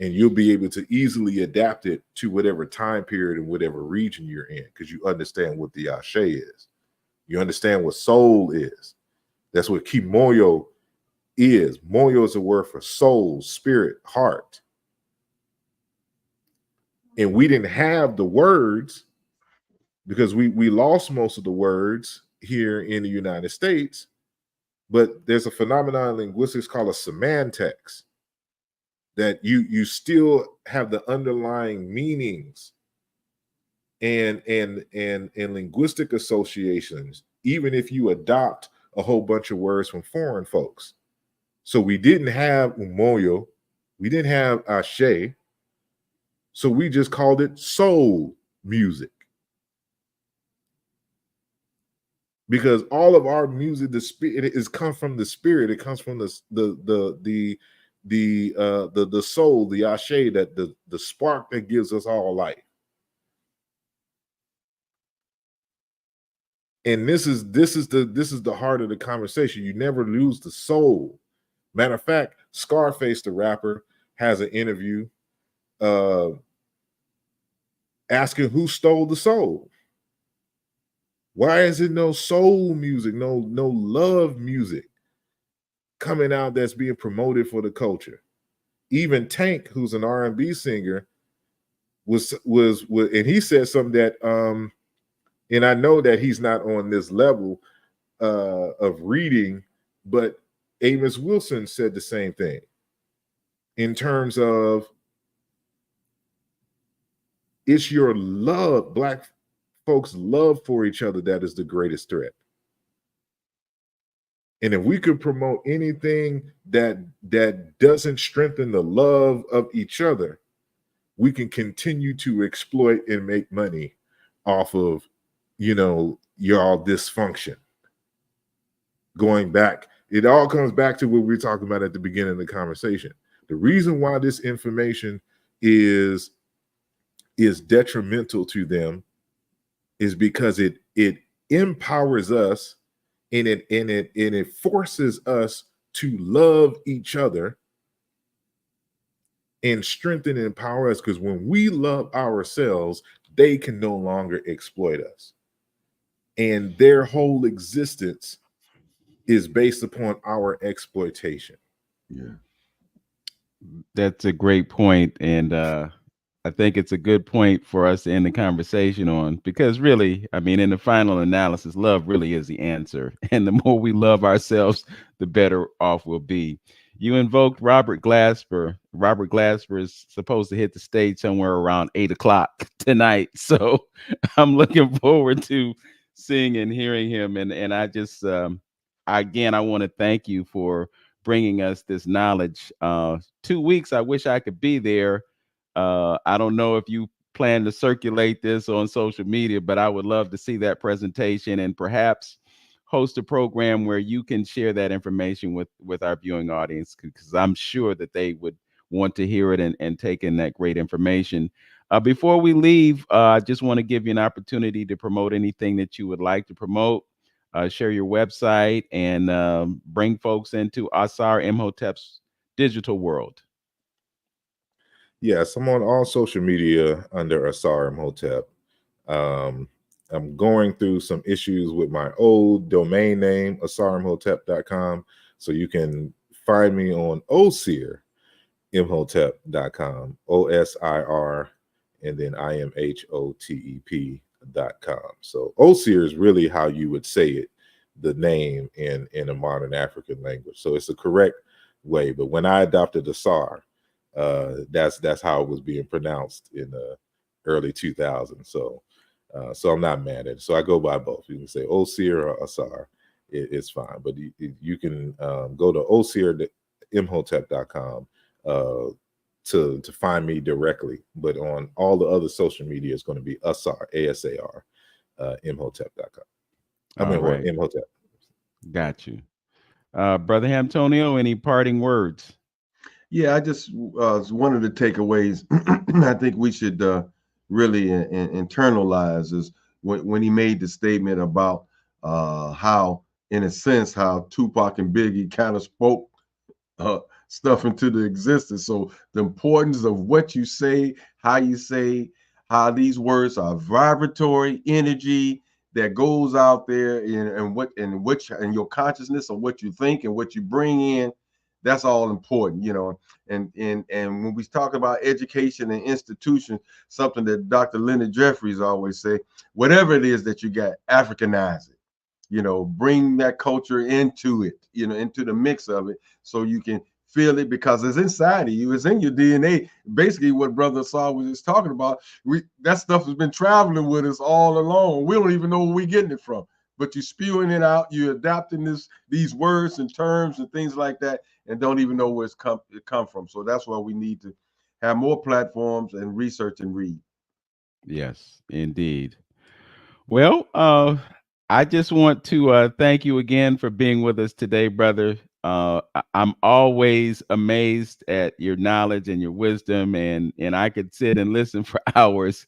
and you'll be able to easily adapt it to whatever time period and whatever region you're in because you understand what the ashe is. You understand what soul is. That's what kimoyo is. Moyo is a word for soul, spirit, heart. And we didn't have the words because we lost most of the words here in the United States. But there's a phenomenon in linguistics called a semantics that you still have the underlying meanings and linguistic associations, even if you adopt a whole bunch of words from foreign folks. So we didn't have umoyo, we didn't have ashe, so we just called it soul music. Because all of our music, the spirit, it is come from the spirit. It comes from the soul, the ashe, that the spark that gives us all life. And this is the heart of the conversation. You never lose the soul. Matter of fact, Scarface, the rapper, has an interview asking who stole the soul. Why is it no soul music, no love music coming out that's being promoted for the culture? Even Tank, who's an R&B singer, was and he said something that and I know that he's not on this level of reading, but Amos Wilson said the same thing in terms of it's your love, Black folks' love for each other that is the greatest threat. And if we could promote anything that doesn't strengthen the love of each other, we can continue to exploit and make money off of, you know, y'all dysfunction. Going back, it all comes back to what we were talking about at the beginning of the conversation. The reason why this information is detrimental to them is because it empowers us and it forces us to love each other and strengthen and empower us, because when we love ourselves, they can no longer exploit us. And their whole existence is based upon our exploitation.
Yeah.
That's a great point, and I think it's a good point for us to end the conversation on, because really, I mean, in the final analysis, love really is the answer. And the more we love ourselves, the better off we'll be. You invoked Robert Glasper. Robert Glasper is supposed to hit the stage somewhere around 8 o'clock tonight. So I'm looking forward to seeing and hearing him. And I just, again, I want to thank you for bringing us this knowledge. 2 weeks, I wish I could be there. I don't know if you plan to circulate this on social media, but I would love to see that presentation and perhaps host a program where you can share that information with our viewing audience, because I'm sure that they would want to hear it and take in that great information. Before we leave, I just want to give you an opportunity to promote anything that you would like to promote. Share your website and bring folks into Asar Imhotep's digital world.
Yes, I'm on all social media under Asar Imhotep. I'm going through some issues with my old domain name, asarimhotep.com. So you can find me on osirimhotep.com, OSIR, and then IMHOTEP.com. So Osir is really how you would say it, the name in a modern African language. So it's the correct way. But when I adopted Asar, that's how it was being pronounced in the early 2000s. So I'm not mad at it. So I go by both. You can say Osir or Asar. It's fine. But you can go to osirimhotep.com to find me directly. But on all the other social media, it's going to be Asar, ASAR, Imhotep.com. I mean,
All right.
Imhotep.
Got you. Brother Antonio, any parting words?
Yeah, I just one of the takeaways I think we should really internalize is when he made the statement about how, in a sense, how Tupac and Biggie kind of spoke uh, stuff into the existence. So the importance of what you say, how these words are vibratory energy that goes out there, and your consciousness of what you think and what you bring in. That's all important, And when we talk about education and institutions, something that Dr. Leonard Jeffries always say, whatever it is that you got, Africanize it. Bring that culture into it, into the mix of it, so you can feel it because it's inside of you, it's in your DNA. Basically, what Brother Asar was just talking about, that stuff has been traveling with us all along. We don't even know where we're getting it from, but you're spewing it out, you're adapting these words and terms and things like that, and don't even know where it come from. So that's why we need to have more platforms and research and read.
Yes, indeed. Well, I just want to thank you again for being with us today, brother. I'm always amazed at your knowledge and your wisdom, and I could sit and listen for hours.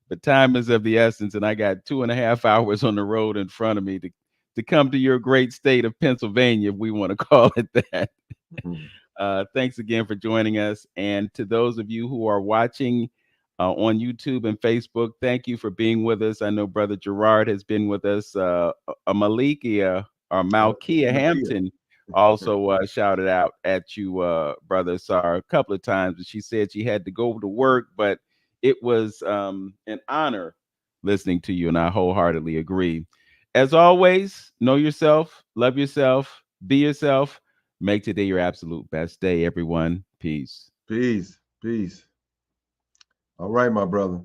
But time is of the essence, and I got 2.5 hours on the road in front of me to come to your great state of Pennsylvania, if we want to call it that.
Mhm.
Thanks again for joining us. And to those of you who are watching on YouTube and Facebook, thank you for being with us. I know Brother Gerard has been with us. Malikia or Malkia
Nakia.
Hampton also shouted out at you, Brother Sar, a couple of times. And she said she had to go to work, but it was an honor listening to you. And I wholeheartedly agree. As always, know yourself, love yourself, be yourself. Make today your absolute best day, everyone. Peace.
Peace. All right, my brother.